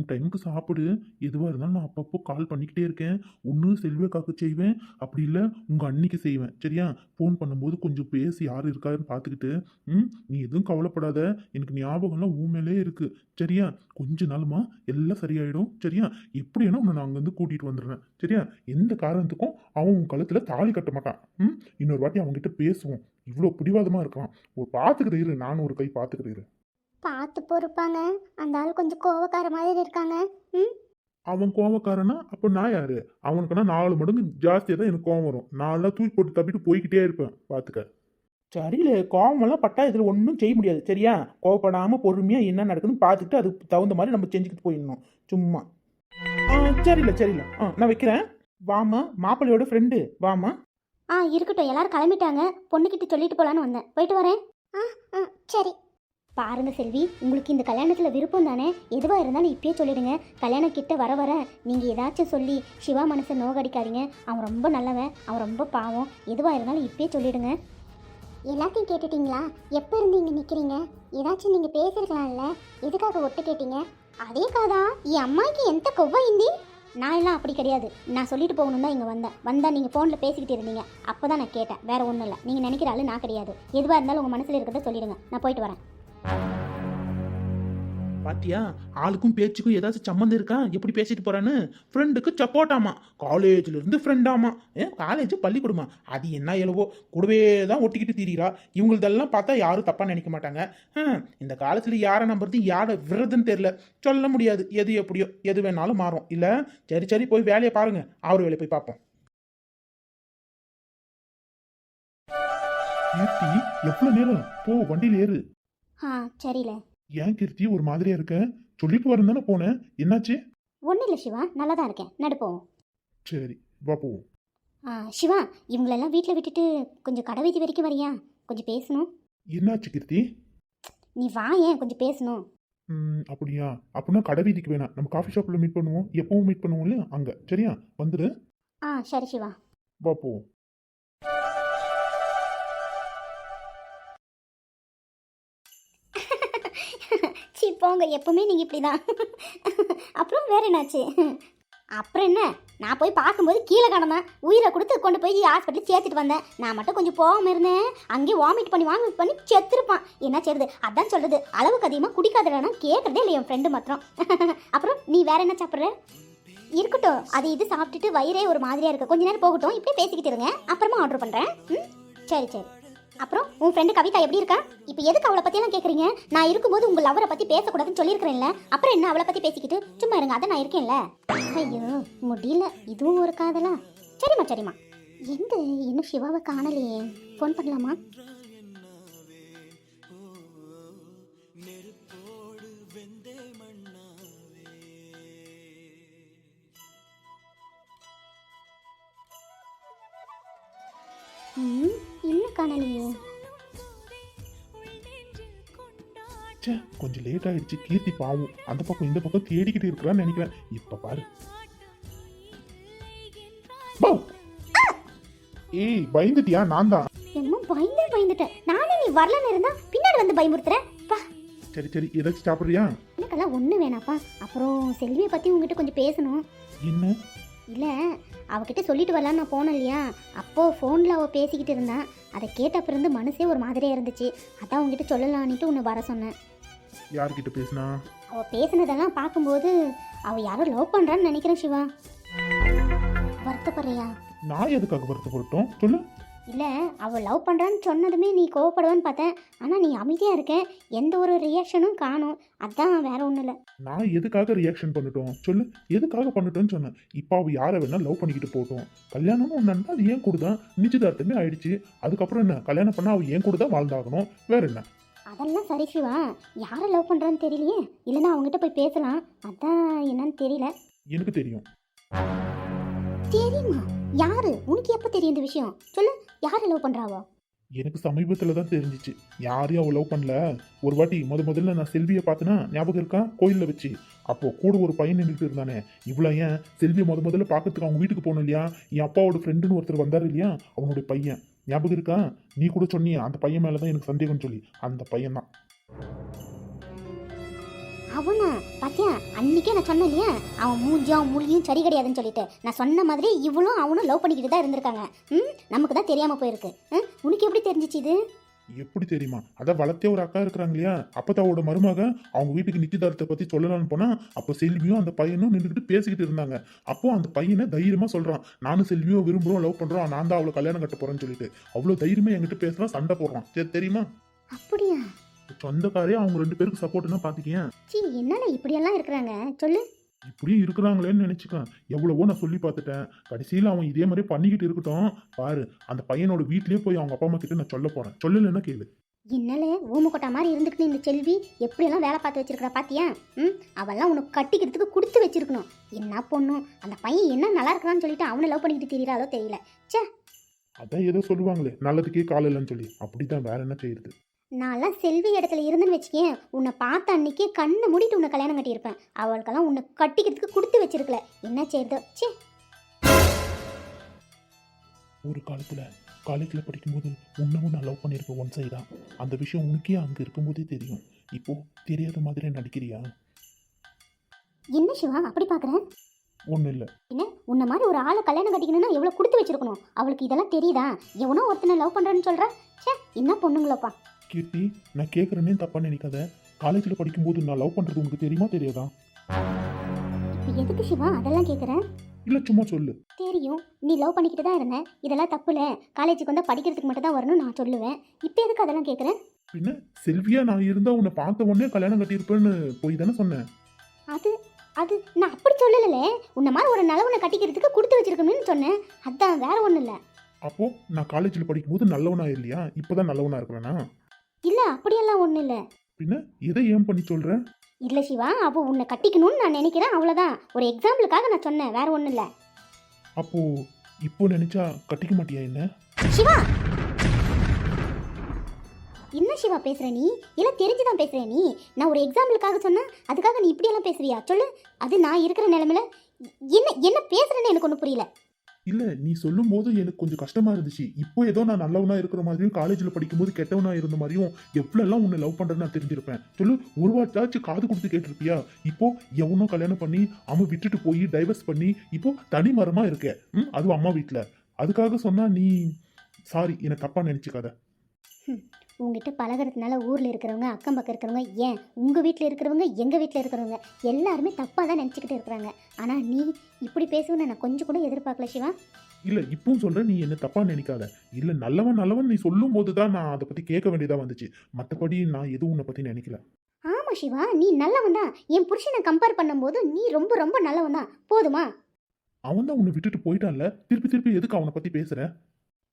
டைமுக்கு சாப்பிடு. எதுவாக இருந்தாலும் நான் அப்பப்போ கால் பண்ணிக்கிட்டே இருக்கேன். ஒன்று செல்வியக்காக்கு செய்வேன், அப்படி இல்லை உங்கள் அண்ணிக்கு செய்வேன். சரியா? ஃபோன் பண்ணும்போது கொஞ்சம் பேசி யார் இருக்காருன்னு பார்த்துக்கிட்டு. நீ எதுவும் கவலைப்படாத. எனக்கு ஞாபகம்லாம் உன் மேலே இருக்கு. சரியா? கொஞ்ச நாளுமா எல்லாம் சரியாயிடும். சரியா? எப்படின்னா உன்னை நான் அங்கேருந்து கூட்டிகிட்டு வந்துடுறேன். சரியா? எந்த காரணத்துக்கும் அவன் உன் கழுத்தில் தாலி கட்ட மாட்டான். இன்னொரு வாட்டி அவங்ககிட்ட பேசுவோம். இவ்வளோ பிடிவாதமாக இருக்கான். ஒரு பார்த்துக்கிட்டு இரு, நானும் ஒரு கை பார்த்துக்கிட்டு இரு. பார்த்து பொறுப்பாங்க. அந்த ஆள் கொஞ்சம் கோவக்கார மாதிரி இருக்காங்க. அவன் கோவக்காரனா அப்போ நான் யாரு? அவனுக்குன்னா 4 மடங்கு ஜாஸ்தியாக தான் எனக்கு கோவம் வரும். நான்லாம் தூக்கி போட்டு தப்பிட்டு போய்கிட்டே இருப்பேன். பார்த்துக்க. சரியில்ல, கோவமெல்லாம் பட்டா இதில் ஒன்றும் செய்ய முடியாது. சரியா? கோவப்படாமல் பொறுமையாக என்ன நடக்குதுன்னு பார்த்துட்டு அதுக்கு தகுந்த மாதிரி நம்ம செஞ்சுக்கிட்டு போயிடணும். சும்மா சரியில்ல. நான் வைக்கிறேன். வாமா, மாப்பிள்ளையோட ஃப்ரெண்டு வாமா. இருக்கட்டும். எல்லாரும் கிளம்பிட்டாங்க. பொண்ணுக்கிட்ட சொல்லிட்டு போலான்னு வந்தேன். போயிட்டு வரேன். சரி. பாருங்க செல்வி, உங்களுக்கு இந்த கல்யாணத்தில் விருப்பம் தானே? எதுவாக இருந்தாலும் இப்பயே சொல்லிடுங்க. கல்யாணம் கிட்ட வர நீங்கள் ஏதாச்சும் சொல்லி சிவா மனசை நோகடிக்காதீங்க. அவன் ரொம்ப நல்லவன், அவன் ரொம்ப பாவம். எதுவாக இருந்தாலும் இப்பயே சொல்லிடுங்க. எல்லாத்தையும் கேட்டுட்டீங்களா? எப்போ இருந்து இங்கே நிற்கிறீங்க? ஏதாச்சும் நீங்கள் பேசியிருக்கலாம்ல, எதுக்காக ஒட்டு கேட்டீங்க? அதே காதா என் அம்மாவுக்கு எந்த கொவ்வாயிந்தி? நான் எல்லாம் அப்படி கிடையாது. நான் சொல்லிட்டு போகணும் தான் இங்கே வந்தா நீங்கள் ஃபோனில் பேசிக்கிட்டு இருந்தீங்க. அப்போ தான் நான் கேட்டேன். வேறு ஒன்றும் இல்லை. நீங்கள் நினைக்கிற ஆளு நான் கிடையாது. எதுவாக இருந்தாலும் உங்கள் மனசில் இருக்கிறத சொல்லிடுங்க. நான் போயிட்டு வரேன். பாத்தியா, ஆளுக்கும் பேச்சுக்கும் ஏதாச்சும் சம்மந்தம் இருக்கா? எப்படி பேசிட்டு போறான்னு. ஃப்ரெண்டுக்கு சப்போர்ட்டாமா, காலேஜ்ல இருந்து ஃப்ரெண்டாமா. காலேஜ் பள்ளிக்கூடமா, அது என்ன எவ்வளவோ கூடவே தான் ஒட்டிக்கிட்டு திரிகிறா. இவங்களதெல்லாம் பார்த்தா யாரும் தப்பா நினைக்க மாட்டாங்க. இந்த காலத்துல யாரை நம்புறது யாரை விடுறதுன்னு தெரியல. சொல்ல முடியாது. எது எப்படியோ, எது வேணாலும் மாறும். இல்ல சரி போய் வேலையை பாருங்க. அவர் வேலையை போய் பார்ப்போம். கீர்த்தி, எவ்வளோ நேரம்? போ, வண்டியில் ஏறு. சரியில்ல. ஏன் கீர்த்தி ஒரு மாதிரியா இருக்க? சொல்லிட்டு வரேன் தானே போனேன், என்னாச்சு? ஒன்றும் இல்லை சிவா, நல்லா தான் இருக்கேன். நடுப்போம். சரி, வா போவோம். சிவா, இவங்களெல்லாம் வீட்டில் விட்டுட்டு கொஞ்சம் கடை வீதி வரைக்கும் வரியா? கொஞ்சம் பேசணும். என்னாச்சு கீர்த்தி? நீ வா, ஏன் கொஞ்சம் பேசணும். அப்படியா? அப்படின்னா கடை வீதிக்கு வேணாம், நம்ம காஃபி ஷாப்பில் மீட் பண்ணுவோம். எப்பவும் மீட் பண்ணுவோம் இல்லையா, அங்கே. சரியா? வந்துடு. சரி சிவா. வா போவோம். போங்க, எப்பவுமே நீங்கள் இப்படி தான். அப்புறம் வேற என்னாச்சு? அப்புறம் என்ன, நான் போய் பார்க்கும்போது கீழே கிடந்தேன். உயிரை கொடுத்து கொண்டு போய் ஹாஸ்பிட்டல் சேர்த்துட்டு வந்தேன். நான் மட்டும் கொஞ்சம் போகாமல் இருந்தேன். அங்கேயே வாமிட் பண்ணி செத்துருப்பான். என்ன செய்யுது? அதான் சொல்கிறது, அளவுக்கு அதிகமாக குடிக்காதடா. கேட்குறதே இல்லை என் ஃப்ரெண்டு மாத்திரம். அப்புறம் நீ வேற என்ன சாப்பிட்ற? இருக்கட்டும், அது இது சாப்பிட்டுட்டு வயிறே ஒரு மாதிரியாக இருக்குது. கொஞ்ச நேரம் போகட்டும், இப்படியே பேசிக்கிட்டு இருங்க. அப்புறமா ஆர்டர் பண்ணுறேன். சரி. அப்புறம் உன் ஃப்ரெண்டு கவிதா எப்படி இருக்கா? இப்போ எதுக்கு அவளை பற்றியெல்லாம் கேட்குறீங்க? நான் இருக்கும்போது உங்கள் லவரை பற்றி பேசக்கூடாதுன்னு சொல்லியிருக்கிறேன்ல. அப்புறம் என்ன அவளை பற்றி பேசிக்கிட்டு? சும்மா இருங்க, அதை நான் இருக்கேன்ல. ஐயோ முடியல, இதுவும் ஒரு காதலா? சரிம்மா. எங்க இன்னும் சிவாவை காணலையே. ஃபோன் பண்ணலாமா? இன்னும் காணலையே. ச்சே, கொஞ்சம் லேட் ஆயிடுச்சு. கீர்த்தி பாவம் அந்த பக்கம் இந்த பக்கம் தேடிக்கிட்டு இருக்கிறான்னு நினைக்கிறேன். இப்ப பாரு. பௌ! ஏய், பயந்துட்டியா? நான் தான். என்னமோ பயந்துட்டேன் நானே. நீ வரலன்னு இருந்தா பின்னாடி வந்து பயமுறுத்துற. பா, சரி சரி, ஏதாச்சும் சாப்பிடுறியா? எனக்கெல்லாம் ஒண்ணு வேணாப்பா. அப்புறம் செல்வியை பத்தி உங்ககிட்ட கொஞ்சம் பேசணும். என்ன? இல்ல, அவகிட்ட சொல்லிட்டு வரலான்னு நான் போனேன் இல்லையா, அப்போ ஃபோனில் அவள் பேசிக்கிட்டு இருந்தான். அதை கேட்டப்ப இருந்து மனசே ஒரு மாதிரியாக இருந்துச்சு. அதான் உங்ககிட்ட சொல்லலான்ட்டு உன்னை வர சொன்னேன். யார்கிட்ட பேசினா? அவள் பேசுனதெல்லாம் பார்க்கும்போது அவள் யாரோ லவ் பண்ணுறான்னு நினைக்கிறேன் சிவா. வருத்தப்படுறியா? நான் எதுக்காக வருத்தப்பட்டோம் சொல்லு. இல்லை, அவள் லவ் பண்ணுறான்னு சொன்னதுமே நீ கோவப்படுவேன்னு பார்த்தேன். ஆனால் நீ அமைதியாக இருக்க, எந்த ஒரு ரியாக்ஷனும் காணும். அதான், வேற ஒன்றும் இல்லை. நான் எதுக்காக ரியாக்ஷன் பண்ணிட்டோம் சொல்லு. எதுக்காக பண்ணிட்டோன்னு சொன்னேன். இப்போ அவள் யாரை வேணா லவ் பண்ணிக்கிட்டு போட்டோம். கல்யாணம்னு ஒன்று அது ஏன் கூட தான். நிச்சயதார்த்தமே ஆயிடுச்சு. அதுக்கப்புறம் என்ன, கல்யாணம் பண்ணால் அவள் ஏன் கூட தான் வாழ்ந்தாகணும். வேற என்ன? அதெல்லாம் சரி சிவா, யாரை லவ் பண்ணுறான்னு தெரியலையே. இல்லைன்னா அவங்ககிட்ட போய் பேசலாம். அதான் என்னன்னு தெரியல. எனக்கு தெரியும். தெரியுமா? யாரு? உனக்கு எப்போ தெரியும் இந்த விஷயம்? சொல்லு, யாரை லவ் பண்ணுறாவோ? எனக்கு சமீபத்தில் தான் தெரிஞ்சிச்சு. யாரையும் அவள் லவ் பண்ணல. ஒரு வாட்டி முதல்ல நான் செல்வியை பார்த்தேன்னா ஞாபகம் இருக்கா? கோயிலில் வச்சு. அப்போ கூட ஒரு பையன் நின்றுட்டு இருந்தானே. இவ்வளோ ஏன் செல்வியை முதல்ல பார்க்கறதுக்கு அவங்க வீட்டுக்கு போகணும் இல்லையா? என் அப்பாவோட ஃப்ரெண்டுன்னு ஒருத்தர் வந்தார் இல்லையா, அவனுடைய பையன். ஞாபகம் இருக்கா? நீ கூட சொன்னியா அந்த பையன் மேலே தான் எனக்கு சந்தேகம்னு சொல்லி. அந்த பையன் தான். அவனா? பாத்தியா, அன்னைக்கே நான் சொன்னேன் இல்லையா, அவன் மூஞ்சும் மொழியும் சரி கிடையாதுன்னு சொல்லிட்டு. நான் சொன்ன மாதிரி இவளும் அவனும் லவ் பண்ணிக்கிட்டு தான் இருந்திருக்காங்க. நமக்கு தான் தெரியாம போயிருக்கு. உனக்கு எப்படி தெரிஞ்சிச்சு இது? எப்படி தெரியுமா? அதான் வளர்த்தே ஒரு அக்கா இருக்கிறாங்க இல்லையா, அப்பதாவோட மருமக. அவங்க வீட்டுக்கு நிச்சயதார்த்தத்தை பற்றி சொல்லலாம்னு போனால் அப்போ செல்வியும் அந்த பையனும் நின்றுக்கிட்டு பேசிக்கிட்டு இருந்தாங்க. அப்போ அந்த பையனை தைரியமாக சொல்கிறான், நானும் செல்வியும் விரும்புகிறோம், லவ் பண்ணுறோம், நான் தான் அவளை கல்யாணம் கட்ட போகிறேன்னு சொல்லிட்டு. அவ்வளோ தைரியமாக என்கிட்ட பேசுகிறான், சண்டை போடுறான். சரி, தெரியுமா? அப்படியா? சொந்தக்காரே அவங்க 2 பேருக்கு சப்போர்ட்னா பார்த்துக்கேன். சீ, என்னடா இப்படியெல்லாம் இருக்கிறாங்க? சொல்லு. இப்படியும் இருக்கிறாங்களேன்னு நினச்சிக்கேன். எவ்வளவோ நான் சொல்லி பார்த்துட்டேன். கடைசியில் அவன் இதே மாதிரி பண்ணிக்கிட்டு இருக்கட்டும். பாரு, அந்த பையனோட வீட்லேயே போய் அவங்க அப்பா அம்மா கிட்ட நான் சொல்ல போகிறேன். சொல்லலைன்னா கேளு. என்னல ஊமக்கொட்டா மாதிரி இருந்துக்கிட்டு இந்த செல்வி எப்படியெல்லாம் வேலை பார்த்து வச்சிருக்கிறா பாத்தியா? அவெல்லாம் உனக்கு கட்டிக்கிறதுக்கு கொடுத்து வச்சிருக்கணும். என்ன பொண்ணும், அந்த பையன் என்ன நல்லா இருக்கிறான்னு சொல்லிட்டு அவனை லவ் பண்ணிக்கிட்டு திரியிறாதோ தெரியல. சே, அதான் ஏதோ சொல்லுவாங்களே, நல்லதுக்கே கால் இல்லைன்னு சொல்லி. அப்படிதான், வேற என்ன செய்யுது? நான்லாம் செல்வி இடத்துல இருந்துன்னு வச்சுக்கேன், உன்னை பார்த்த அன்னைக்கே கண்ணை மூடிட்டு உன்னை கல்யாணம் கட்டியிருப்பேன். அவளுக்கெல்லாம் உன்னை கட்டிக்கிறதுக்கு கொடுத்து வச்சிருக்கல. என்ன செய்யுதோ. சே, ஒரு காலத்தில் காலேஜில் படிக்கும்போது உன்னவும் நான் லவ் பண்ணியிருக்கேன் ஒன் சைடாக. அந்த விஷயம் உனக்கே அங்கே இருக்கும்போதே தெரியும். இப்போ தெரியாத மாதிரி நடிக்கிறியா? என்ன சிவா அப்படி பார்க்குறேன்? ஒன்றும் இல்லை. என்ன, உன்னை மாதிரி ஒரு ஆளை கல்யாணம் கட்டிக்கணும்னா எவ்வளோ கொடுத்து வச்சிருக்கணும். அவளுக்கு இதெல்லாம் தெரியுதா? எவனோ ஒருத்தனை லவ் பண்ணுறான்னு சொல்கிறா. சே, என்ன பொண்ணுங்களப்பா. கீர்த்தி, நான் கேட்குறேனே தப்பாக நினைக்காத. காலேஜில் படிக்கும்போது நான் லவ் பண்ணுறது உனக்கு தெரியுமா தெரியாதா? இப்போ எதுக்கு சிவா அதெல்லாம் கேட்குறேன்? இல்லை, சும்மா சொல்லு. தெரியும், நீ லவ் பண்ணிக்கிட்டு தான் இருந்தேன். இதெல்லாம் தப்புல. காலேஜுக்கு வந்தால் படிக்கிறதுக்கு மட்டும் தான் வரணும்னு நான் சொல்லுவேன். இப்போ எதுக்கு அதெல்லாம் கேட்குறேன்? பின்ன செல்வியா நான் இருந்தால் உன்னை பார்த்த உடனே கல்யாணம் கட்டியிருப்பேன்னு போய் தானே சொன்னேன். அது அது நான் அப்படி சொல்லலே. உன்னை மாதிரி ஒரு நல்லவனை கட்டிக்கிறதுக்கு கொடுத்து வச்சிருக்கணும்னு சொன்னேன். அதான், வேற ஒன்றும் இல்லை. அப்போது நான் காலேஜில் படிக்கும்போது நல்லவனா இல்லையா? இப்போ தான் நல்லவனா இருக்கிறேனா? இல்லை, அப்படியெல்லாம் ஒன்றும் இல்லை. பின்ன எதை ஏன் பண்ணி சொல்கிறேன்? இல்லை சிவா, அப்போ உன்னை கட்டிக்கணும்னு நான் நினைக்கிறேன், அவ்வளோதான். ஒரு எக்ஸாம்பிளுக்காக நான் சொன்னேன், வேற ஒன்றும் இல்லை. அப்போது இப்போ நினச்சா கட்டிக்க மாட்டியா என்ன? சிவா, என்ன சிவா பேசுற நீ? எல்லாம் தெரிஞ்சுதான் பேசுற நீ. நான் ஒரு எக்ஸாம்பிளுக்காக சொன்னா அதுக்காக நீ இப்படியெல்லாம் பேசுறியா? சொல்லு. அது நான் இருக்கிற நிலைமையில என்ன என்ன பேசுறேன்னு எனக்கு ஒன்றும் புரியல. இல்லை, நீ சொல்லும்போது எனக்கு கொஞ்சம் கஷ்டமாக இருந்துச்சு. இப்போ ஏதோ நான் நல்லவனா இருக்கிற மாதிரியும் காலேஜில் படிக்கும்போது கெட்டவனா இருந்த மாதிரியும் எவ்வளோலாம் உன்னை லவ் பண்ணுறேன்னு நான் தெரிஞ்சிருப்பேன். சொல்லு, ஒரு வாட்டாச்சும் காது கொடுத்து கேட்டிருப்பியா? இப்போ எவனோ கல்யாணம் பண்ணி அவன் விட்டுட்டு போய் டைவர்ஸ் பண்ணி இப்போ தனி மரமாக இருக்க. அதுவும் அம்மா வீட்டில். அதுக்காக சொன்னா நீ சாரி, என்னை தப்பாக நினச்சிக்காத. உங்ககிட்ட பழகிறதுனால ஊரில் இருக்கிறவங்க, அக்கம் பக்கம் இருக்கிறவங்க, ஏன் உங்கள் வீட்டில் இருக்கிறவங்க, எங்கள் வீட்டில் இருக்கிறவங்க எல்லாருமே தப்பாக தான் நினச்சிக்கிட்டு இருக்கிறாங்க. ஆனால் நீ இப்படி பேசுவேன்னு நான் கொஞ்சம் கூட எதிர்பார்க்கல சிவா. இல்லை, இப்பவும் சொல்கிறேன், நீ என்ன தப்பாக நினைக்காத. இல்லை, நல்லவன் நீ சொல்லும் போது தான் நான் அதை பற்றி கேட்க வேண்டியதாக வந்துச்சு. மற்றபடி நான் எதுவும் உன்னை பற்றி நினைக்கல. ஆமாம் சிவா, நீ நல்லவன் தான். என் புருஷனை கம்பேர் பண்ணும்போது நீ ரொம்ப ரொம்ப நல்லவன் தான். போதுமா? அவன் தான் உன்னை விட்டுட்டு போயிட்டான்ல, திருப்பி எதுக்கு அவனை பற்றி பேசுகிற?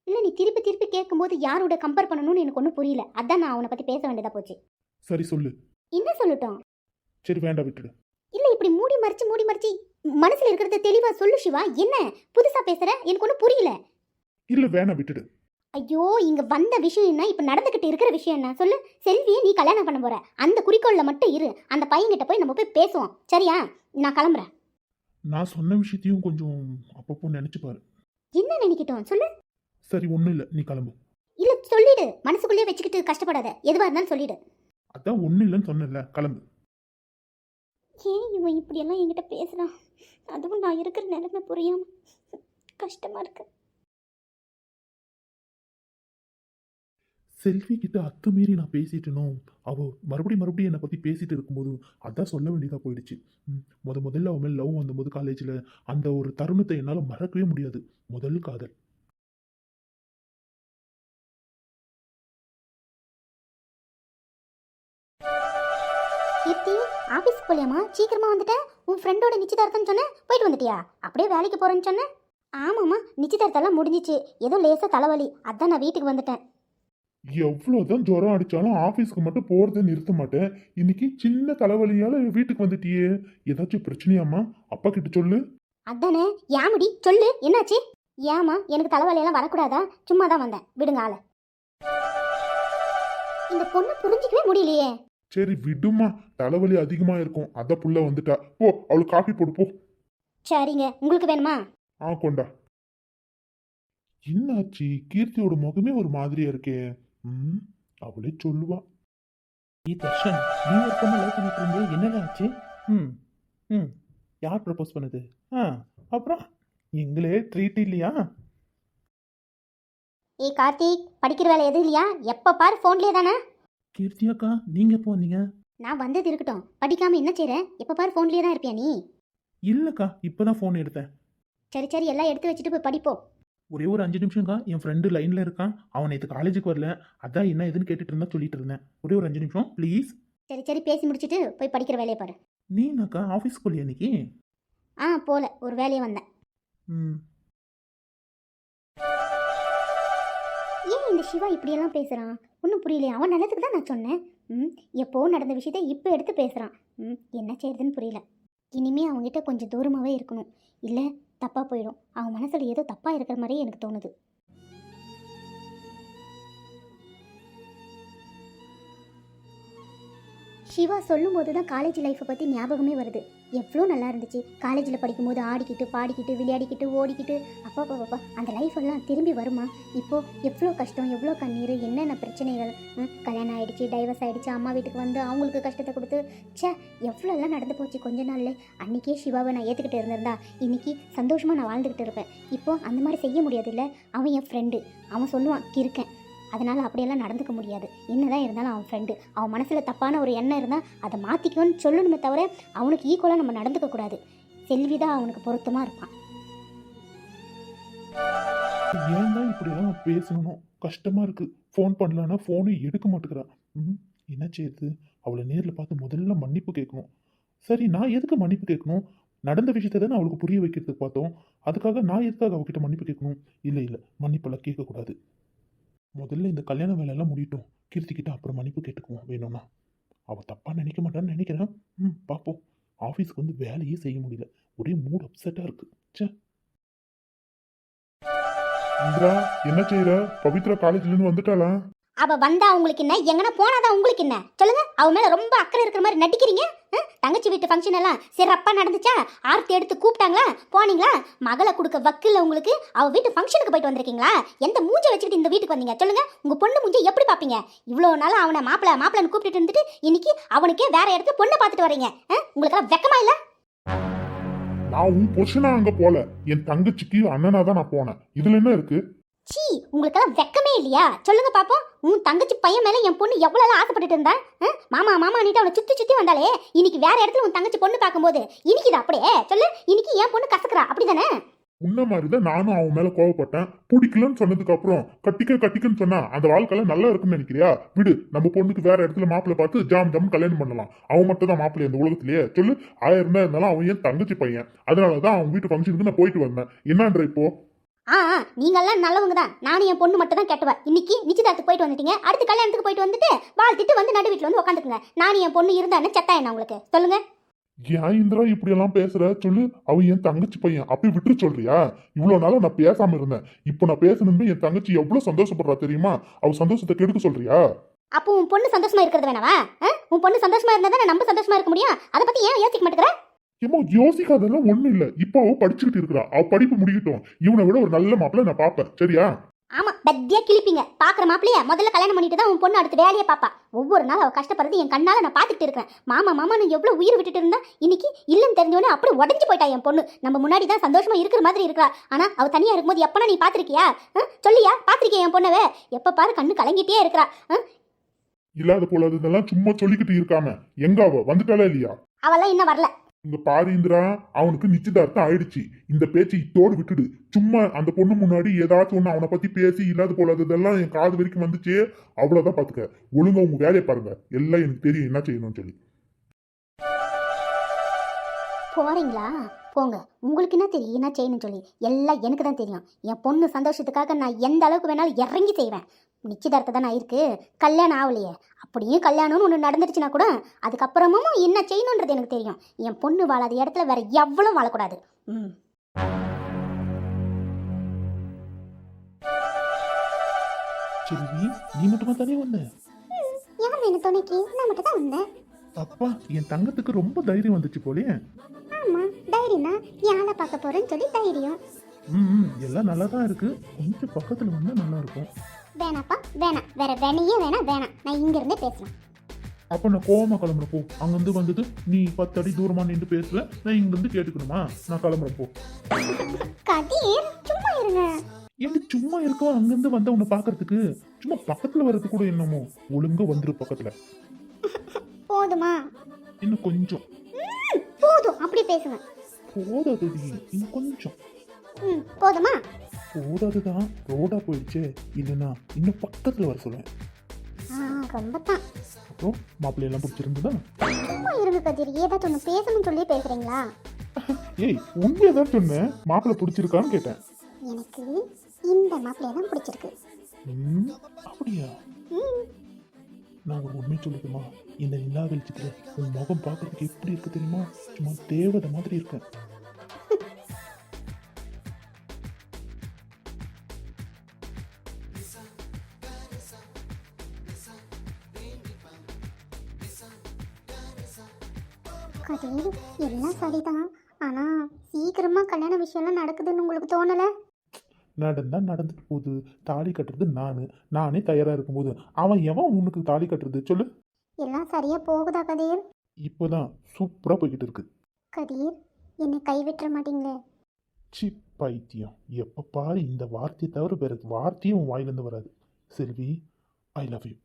இல்லை, நீ திருப்பி கேட்கும்போது யாரோட கம்பேர் பண்ணணும்னு எனக்கு ஒன்றும் புரியல. அதான் நான் அவனை பற்றி பேச வேண்டியதாக போச்சு. சரி சொல்லு. என்ன சொல்லட்டும்? சரி, வேண்டாம், விட்டுடு. இல்லை, இப்படி மூடி மறைச்சு மனசில் இருக்கிறத தெளிவாக சொல்லு சிவா. என்ன புதுசாக பேசுகிற? எனக்கு ஒன்றும் புரியல. இல்லை, வேணாம், விட்டுடு. ஐயோ இங்க வந்த விஷயம் என்ன, இப்ப நடந்துகிட்டு இருக்கிற விஷயம் என்ன சொல்லு. செல்வியை நீ கல்யாணம் பண்ண போற, அந்த குறிக்கோள்ல மட்டும் இரு. அந்த பையன்கிட்ட போய் நம்ம போய் பேசுவோம், சரியா? நான் கிளம்புறேன். நான் சொன்ன விஷயத்தையும் கொஞ்சம் அப்பப்போ நினைச்சு பாரு. என்ன நினைக்கிட்டோம் சொல்லு. சரி, ஒன்றும் இல்லை, நீ கிளம்பு. இல்ல சொல்லிடு, மனசுக்குள்ளேயே வச்சுக்கிட்டு கஷ்டப்படாத, எதுவா இருந்தாலும் சொல்லிடு. அதான் ஒன்றும் இல்லைன்னு சொன்னேன்ல, கிளம்பு. ஏன் இவன் இப்படியெல்லாம் என்கிட்ட பேசுறான்? அதுவும் நான் இருக்கிற நிலைமை புரியாம கஷ்டமா இருக்கு. செல்வி கிட்ட அத்துமீறி நான் பேசிட்டேனோ, அவ மறுபடியும் என்னை பத்தி பேசிட்டு இருக்கும்போது அதான் சொல்ல வேண்டியதா போயிடுச்சு. முதல்ல அவன் மேல் லவ் வந்தபோது காலேஜில் அந்த ஒரு தருணத்தை என்னால் மறக்கவே முடியாது. முதல் காதல். கீர்த்தி, ஆபீஸ் போலியாமா? சீக்கிரமா வந்துட்டேன். உன் ஃப்ரெண்டோட நிச்சயதார்த்தம் சொன்னேன், போயிட்டு வந்துட்டியா? அப்படியே வேலைக்கு போறேன்னு சொன்னேன். ஆமாம்மா, நிச்சயதார்த்தம்லாம் முடிஞ்சிச்சு. ஏதோ லேசா தலைவலி, அதான் நான் வீட்டுக்கு வந்துட்டேன். எவ்வளோதான் ஜுரம் அடிச்சாலும் ஆஃபீஸ்க்கு மட்டும் போறதை நிறுத்த மாட்டேன். இன்னைக்கு சின்ன தலைவலியால வீட்டுக்கு வந்துட்டியே, ஏதாச்சும் பிரச்சனையாம்மா? அப்பா கிட்ட சொல்லு. அதானே, ஏமடி சொல்லு, என்னாச்சு? ஏமா, எனக்கு தலைவலியெல்லாம் வரக்கூடாதா? சும்மா தான் வந்தேன், விடுங்க ஆளை. இந்த பொண்ணு புரிஞ்சிக்கவே முடியலையே. சரி விடுமா, தலைவலி அதிகமா இருக்கும், அத புள்ள வந்துட்டா. போ, அவளுக்கு காஃபி போடு போ. சரிங்க, உங்களுக்கு வேணுமா? கொண்டா. என்னாச்சு? கீர்த்தியோட முகமே ஒரு மாதிரியா இருக்கே. அவளே சொல்லுவா. தர்ஷன், நீ ஒரு பொண்ணை லவ் பண்ணிட்டு இருந்தே, என்னடா ஆச்சு? ம் ம் யார் ப்ரப்போஸ் பண்ணது? அப்புறம் எங்களே ட்ரீட் இல்லையா? ஏய் கார்த்திக், படிக்கிற வேலை எதுவும் இல்லையா? எப்போ பாரு ஃபோன்லேயே தானே. கீர்த்தி அக்கா, நீங்க எப்போ வந்தீங்க? நான் வந்தது இருக்கட்டும், படிக்காம என்ன செய்கிறேன்? எப்போ பாரு ஃபோன்லேயே தான் இருப்பியா நீ? இல்லைக்கா, இப்போதான் ஃபோன் எடுத்தேன். சரி சரி, எல்லாம் எடுத்து வச்சுட்டு போய் படிப்போம். ஒரே ஒரு 5 நிமிஷம்க்கா, என் ஃப்ரெண்டு லைனில் இருக்கான். அவன் நேற்று காலேஜுக்கு வரல, அதான் என்ன எதுன்னு கேட்டுட்டு இருந்தா சொல்லிட்டு இருந்தேன். ஒரே ஒரு 5 நிமிஷம் ப்ளீஸ். சரி சரி, பேசி முடிச்சுட்டு போய் படிக்கிற வேலையை பாரு. நீ என்னக்கா ஆஃபீஸ் போலியா இன்னைக்கு? போல, ஒரு வேலையை வந்தேன். ஏன் இந்த சிவா இப்படியெல்லாம் பேசுகிறான்? ஒன்றும் புரியலையே. அவன் நல்லதுக்கு தான் நான் சொன்னேன். எப்போ நடந்த விஷயத்தை இப்போ எடுத்து பேசுகிறான். என்ன செய்யறதுன்னு புரியல. இனிமே அவங்ககிட்ட கொஞ்சம் தூரமாகவே இருக்கணும், இல்லை தப்பாக போயிடும். அவன் மனசில் ஏதோ தப்பாக இருக்கிற மாதிரியே எனக்கு தோணுது. சிவா சொல்லும்போது தான் காலேஜ் லைஃப்பை பற்றி ஞாபகமே வருது. எவ்வளோ நல்லா இருந்துச்சு காலேஜில் படிக்கும்போது, ஆடிக்கிட்டு பாடிக்கிட்டு விளையாடிக்கிட்டு ஓடிக்கிட்டு. அப்பா அந்த லைஃப் எல்லாம் திரும்பி வருமா? இப்போது எவ்வளோ கஷ்டம், எவ்வளோ கண்ணீர், என்னென்ன பிரச்சனைகள். கல்யாணம் ஆகிடுச்சு, டைவர்ஸ் ஆகிடுச்சு, அம்மா வீட்டுக்கு வந்து அவங்களுக்கு கஷ்டத்தை கொடுத்து, எவ்வளோலாம் நடந்து போச்சு கொஞ்ச நாள்ல. அன்றைக்கே சிவாவை நான் ஏற்றுக்கிட்டு இருந்திருந்தா இன்றைக்கி சந்தோஷமாக நான் வாழ்ந்துக்கிட்டு இருப்பேன். இப்போது அந்த மாதிரி செய்ய முடியாது இல்லை. அவன் என் ஃப்ரெண்டு, அவன் சொல்லுவான் இருக்கேன், அதனால் அப்படியெல்லாம் நடந்துக்க முடியாது. என்னதான் இருந்தாலும் அவன் ஃப்ரெண்டு, அவன் மனசில் தப்பான ஒரு எண்ணம் இருந்தால் அதை மாற்றிக்கணும்னு சொல்லணுமே தவிர அவனுக்கு ஈக்குவலாக நம்ம நடந்துக்கக்கூடாது. செல்விதான் அவனுக்கு பொருத்தமாக இருப்பான். ஏன் தான் இப்படிலாம் பேசணும், கஷ்டமா இருக்கு. ஃபோன் பண்ணலான்னா ஃபோனை எடுக்க மாட்டேங்கிறான். என்ன செய்யுது? அவளை நேரில் பார்த்து முதல்ல மன்னிப்பு கேட்கணும். சரி, நான் எதுக்கு மன்னிப்பு கேட்கணும்? நடந்த விஷயத்தை தானே அவளுக்கு புரிய வைக்கிறதுக்கு பார்த்தோம். அதுக்காக நான் எதுக்காக அவகிட்ட மன்னிப்பு கேட்கணும்? இல்லை, மன்னிப்பெல்லாம் கேட்கக்கூடாது. முதல்ல இந்த கல்யாண வேலையெல்லாம் முடியட்டும், கீர்த்திக்கிட்ட அப்புறம் மன்னிப்பு கேட்டுக்குவோம் வேணும்னா. அவள் தப்பாக நினைக்க மாட்டான்னு நினைக்கிறேன். பார்ப்போம். ஆஃபீஸ்க்கு வந்து வேலையே செய்ய முடியல, ஒரே மூட் அப்செட்டாக இருக்கு. இந்திரா, என்ன செய்யற? பவித்ரா காலேஜ்லேருந்து வந்துட்டாளா? அவள் வந்தா உங்களுக்கு என்ன, எங்கன்னா போனாதான் உங்களுக்கு என்ன? சொல்லுங்க. அவன் மேலே ரொம்ப அக்கறை இருக்கிற மாதிரி நடிக்கிறீங்க. தங்கச்சி வீட்டு ஃபங்க்ஷன் எல்லாம் சிறப்பாக நடந்துச்சா? ஆர்த்தி எடுத்து கூப்பிட்டாங்களா? போனீங்களா? மகளை கொடுக்க வக்கில்ல உங்களுக்கு. அவள் வீட்டு ஃபங்க்ஷனுக்கு போயிட்டு வந்திருக்கீங்களா? எந்த மூஞ்சை வச்சுக்கிட்டு இந்த வீட்டுக்கு வந்தீங்க? சொல்லுங்க. உங்கள் பொண்ணு மூஞ்சை எப்படி பார்ப்பீங்க? இவ்வளோ நாள் அவனை மாப்பிள்ளன்னு கூப்பிட்டு இருந்துட்டு இன்னைக்கு அவனுக்கே வேற இடத்துல பொண்ணை பார்த்துட்டு வரீங்க. உங்களுக்கெல்லாம் வெக்கமா இல்லை? நான் உன் புருஷனா அங்க போல, என் தங்கச்சிக்கு அண்ணனா தான் நான் போனேன். இதுல என்ன இருக்கு? சீ, உங்களுக்கெல்லாம் வெக்கமே இல்லையா? சொல்லுங்க பாப்போம். உன் தங்கச்சி பையன் மேலே என் பொண்ணு எவ்வளோ ஆசைப்பட்டுட்டு இருந்தா? மாமா நீட்டு அவனை சுற்றி வந்தாலே இன்னைக்கு வேற இடத்துல உன் தங்கச்சி பொண்ணு பார்க்கும்போது இன்னைக்கு இது அப்படியே சொல்லு. இன்னைக்கு என் பொண்ணு கசக்குறா, அப்படிதானே? உன்ன மாதிரிதான் நானும் அவன் மேல கோவப்பட்டேன். பிடிக்கலன்னு சொன்னதுக்கு அப்புறம் கட்டிக்கன்னு சொன்னா அந்த வாழ்க்கையெல்லாம் நல்லா இருக்குன்னு நினைக்கிறியா? விடு, நம்ம பொண்ணுக்கு வேற இடத்துல மாப்பிள்ளை பார்த்து ஜாம் கல்யாணம் பண்ணலாம். அவன் மட்டும் தான் மாப்பிள்ளை இந்த உலகத்திலேயே. சொல்லு, 1000 தான் இருந்தாலும் அவன் என் தங்கச்சி பையன். அதனாலதான் அவன் வீட்டு ஃபங்க்ஷனுக்கு நான் போயிட்டு வந்தேன். என்னன்ற இப்போ? நீங்கெல்லாம் நல்லவங்க தான். நானும் என் பொண்ணு மட்டும் தான் கெட்டவ. இன்னைக்கு நிச்சயதார்த்துக்கு போயிட்டு வந்துட்டீங்க, அடுத்து கல்யாணத்துக்கு போயிட்டு வந்துட்டு வாழ்த்திட்டு வந்து நடு வீட்டில் வந்து உட்காந்துக்குங்க. நானும் என் பொண்ணு இருந்தா என்ன, செத்தா என்ன உங்களுக்கு? சொல்லுங்க. ஏன் இந்திரா இப்படி எல்லாம் பேசுற சொல்லு. அவன் என் தங்கச்சி பையன், அப்படி விட்டு சொல்றியா? இவ்வளவு நாளா நான் பேசாம இருந்தேன், இப்போ நான் பேசணுமே என் தங்கச்சி எவ்வளவு சந்தோஷப்படுறா தெரியுமா? அவ சந்தோஷத்தை கெடுக்க சொல்றியா? அப்போ உன் பொண்ணு சந்தோஷமா இருக்கிறது வேணாவா? உன் பொண்ணு சந்தோஷமா இருந்தா தான் நம்ம சந்தோஷமா இருக்க முடியும். அதை பத்தி ஏன் யோசிக்க மாட்டேங்கிற? ஏமா யோசிக்காதெல்லாம் ஒண்ணும் இல்ல. இப்போ அவ படிச்சுக்கிட்டு இருக்கிறா, அவ படிப்பு முடிக்கட்டும். இவனை விட ஒரு நல்ல மாப்பிள்ளை நான் பாப்பேன், சரியா? ஆமா, பத்தியா கிளிப்பீங்க. பாக்குற மாப்பிளைய முதல்ல கல்யாணம் பண்ணிட்டு தான் உன் பொண்ணு அடுத்த வேலையை பாப்பா. ஒவ்வொரு நாள் அவ கஷ்டப்படுறது என் கண்ணால நான் பாத்துக்கிட்டு இருக்கேன். மாமா மாமான்னு எவ்வளவு உயிர் விட்டுட்டு இருந்தா இன்னைக்கு இல்லன்னு தெரிஞ்சோடனே அப்படி உடஞ்சு போயிட்டா என் பொண்ணு. நம்ம முன்னாடி தான் சந்தோஷமா இருக்கிற மாதிரி இருக்கா. ஆனா அவ தனியா இருக்கும்போது எப்பனா நீ பாத்திருக்கியா? சொல்லியா? பாத்திருக்கியா என் பொண்ணவே? எப்ப பாரு கண்ணு கலங்கிட்டே இருக்கிறா. இல்லாத போலாததெல்லாம் சும்மா சொல்லிக்கிட்டு இருக்காம எங்க அவ வந்துட்டாளா இல்லையா? அவெல்லாம் இன்னும் வரல. இங்க பாரு இந்திரா, அவனுக்கு நிச்சயதார்த்தம் ஆயிடுச்சு. இந்த பேச்சு இத்தோடு விட்டுடு. சும்மா அந்த பொண்ணு முன்னாடி ஏதாச்சும் ஒண்ணு அவனை பத்தி பேசி இல்லாத போலாததெல்லாம் என் காது வரைக்கும் வந்துச்சு, அவ்வளவுதான் பாத்துக்க. ஒழுங்கா உங்க வேலையை பாருங்க. எல்லாம் எனக்கு தெரியும் என்ன செய்யணும்னு சொல்லி. போறீங்களா? போங்க. உங்களுக்கு என்ன தெரியும் என்ன செய்யணும்னு சொல்லி? எல்லாம் எனக்கு தான் தெரியும். என் பொண்ணு சந்தோஷத்துக்காக நான் எந்த அளவுக்கு வேணாலும் இறங்கி செய்வேன். நிச்சயதார்த்தம் தானே ஆயிருக்கு, கல்யாணம் ஆகலையே. அப்படியும் கல்யாணம்னு ஒன்று நடந்துருச்சுன்னா கூட அதுக்கப்புறமும் என்ன செய்யணுன்றது எனக்கு தெரியும். என் பொண்ணு வாழாத இடத்துல வேற எவ்வளோ வாழக்கூடாது. சரி, நீ மட்டுமா தானே வந்த? யார் வேணும் துணைக்கு? நான் மட்டும் தான் வந்தேன். அப்பா, என் தங்கத்துக்கு ரொம்ப தைரியம் வந்துச்சு போலே. ஆமா, தைரியம்னா யாரை பார்க்க போறேன்னு சொல்லி தைரியம். எல்லாம் நல்லா தான் இருக்கு. கொஞ்சம் பக்கத்துல வந்தா நல்லா இருக்கும். வேணாப்பா வேணாம், வேற வேணையே வேணாம். நான் இங்க இருந்தே பேசலாம். அப்ப நான் கோவமா கிளம்புறேன் போ. அங்கிருந்து வந்தது நீ 10 அடி தூரமா நின்று பேசுற, நான் இங்க இருந்து கேட்டுக்கணுமா? நான் கிளம்புறேன் போ. கதிர் சும்மா இருங்க. ஏன் சும்மா இருக்கோ? அங்கிருந்து வந்த உன்னை பாக்குறதுக்கு சும்மா பக்கத்துல வர்றது கூட என்னமோ. ஒழுங்கா வந்துரு பக்கத்துல. போதுமா? இன்னும் கொஞ்சம். போதும், அப்படி பேசுங்க. போதாதடி, இன்னும் கொஞ்சம். போதுமா? போதாதுதான், ரோடா போயிடுச்சே. இல்லைன்னா இன்னும் பக்கத்துல வர சொல்லுவேன். ரொம்ப தான். அப்புறம் மாப்பிள்ளையெல்லாம் பிடிச்சிருந்ததா? சும்மா இருங்க கதிர், ஏதாச்சும் ஒன்று பேசணும்னு சொல்லி பேசுறீங்களா? ஏய், உண்மையை தான் சொன்னேன். மாப்பிள்ளை பிடிச்சிருக்கான்னு கேட்டேன். எனக்கு இந்த மாப்பிள்ளைய தான் பிடிச்சிருக்கு. அப்படியா? நான் ஒரு உண்மை சொல்லுதுமா, இந்த நிலா வெளிச்சத்துல உன் முகம் பார்க்கறதுக்கு எப்படி இருக்கு தெரியுமா? சும்மா தேவதை மாதிரி இருக்கேன். கதிர், எல்லாம் சரிதான். ஆனா சீக்கிரமா கல்யாண விஷயம்லாம் நடக்குதுன்னு உங்களுக்கு தோணல? நடந்தா நடந்துட்டு போகுது. தாலி கட்டுறது நானே தயாரா இருக்கும்போது அவன் எவன் உனக்கு தாலி கட்டுறது சொல்லு? எல்லாம் சரியா போகுதா கதிர்? இப்போதான் சூப்பரா போய்கிட்டு இருக்கு. கதிர், என்னை கைவிட்டுற மாட்டீங்களே? சி பைத்தியம், எப்ப பாரு இந்த வார்த்தையை தவிர வேற வார்த்தையும் உன் வாயிலிருந்து வராது. செல்வி, ஐ லவ் யூ.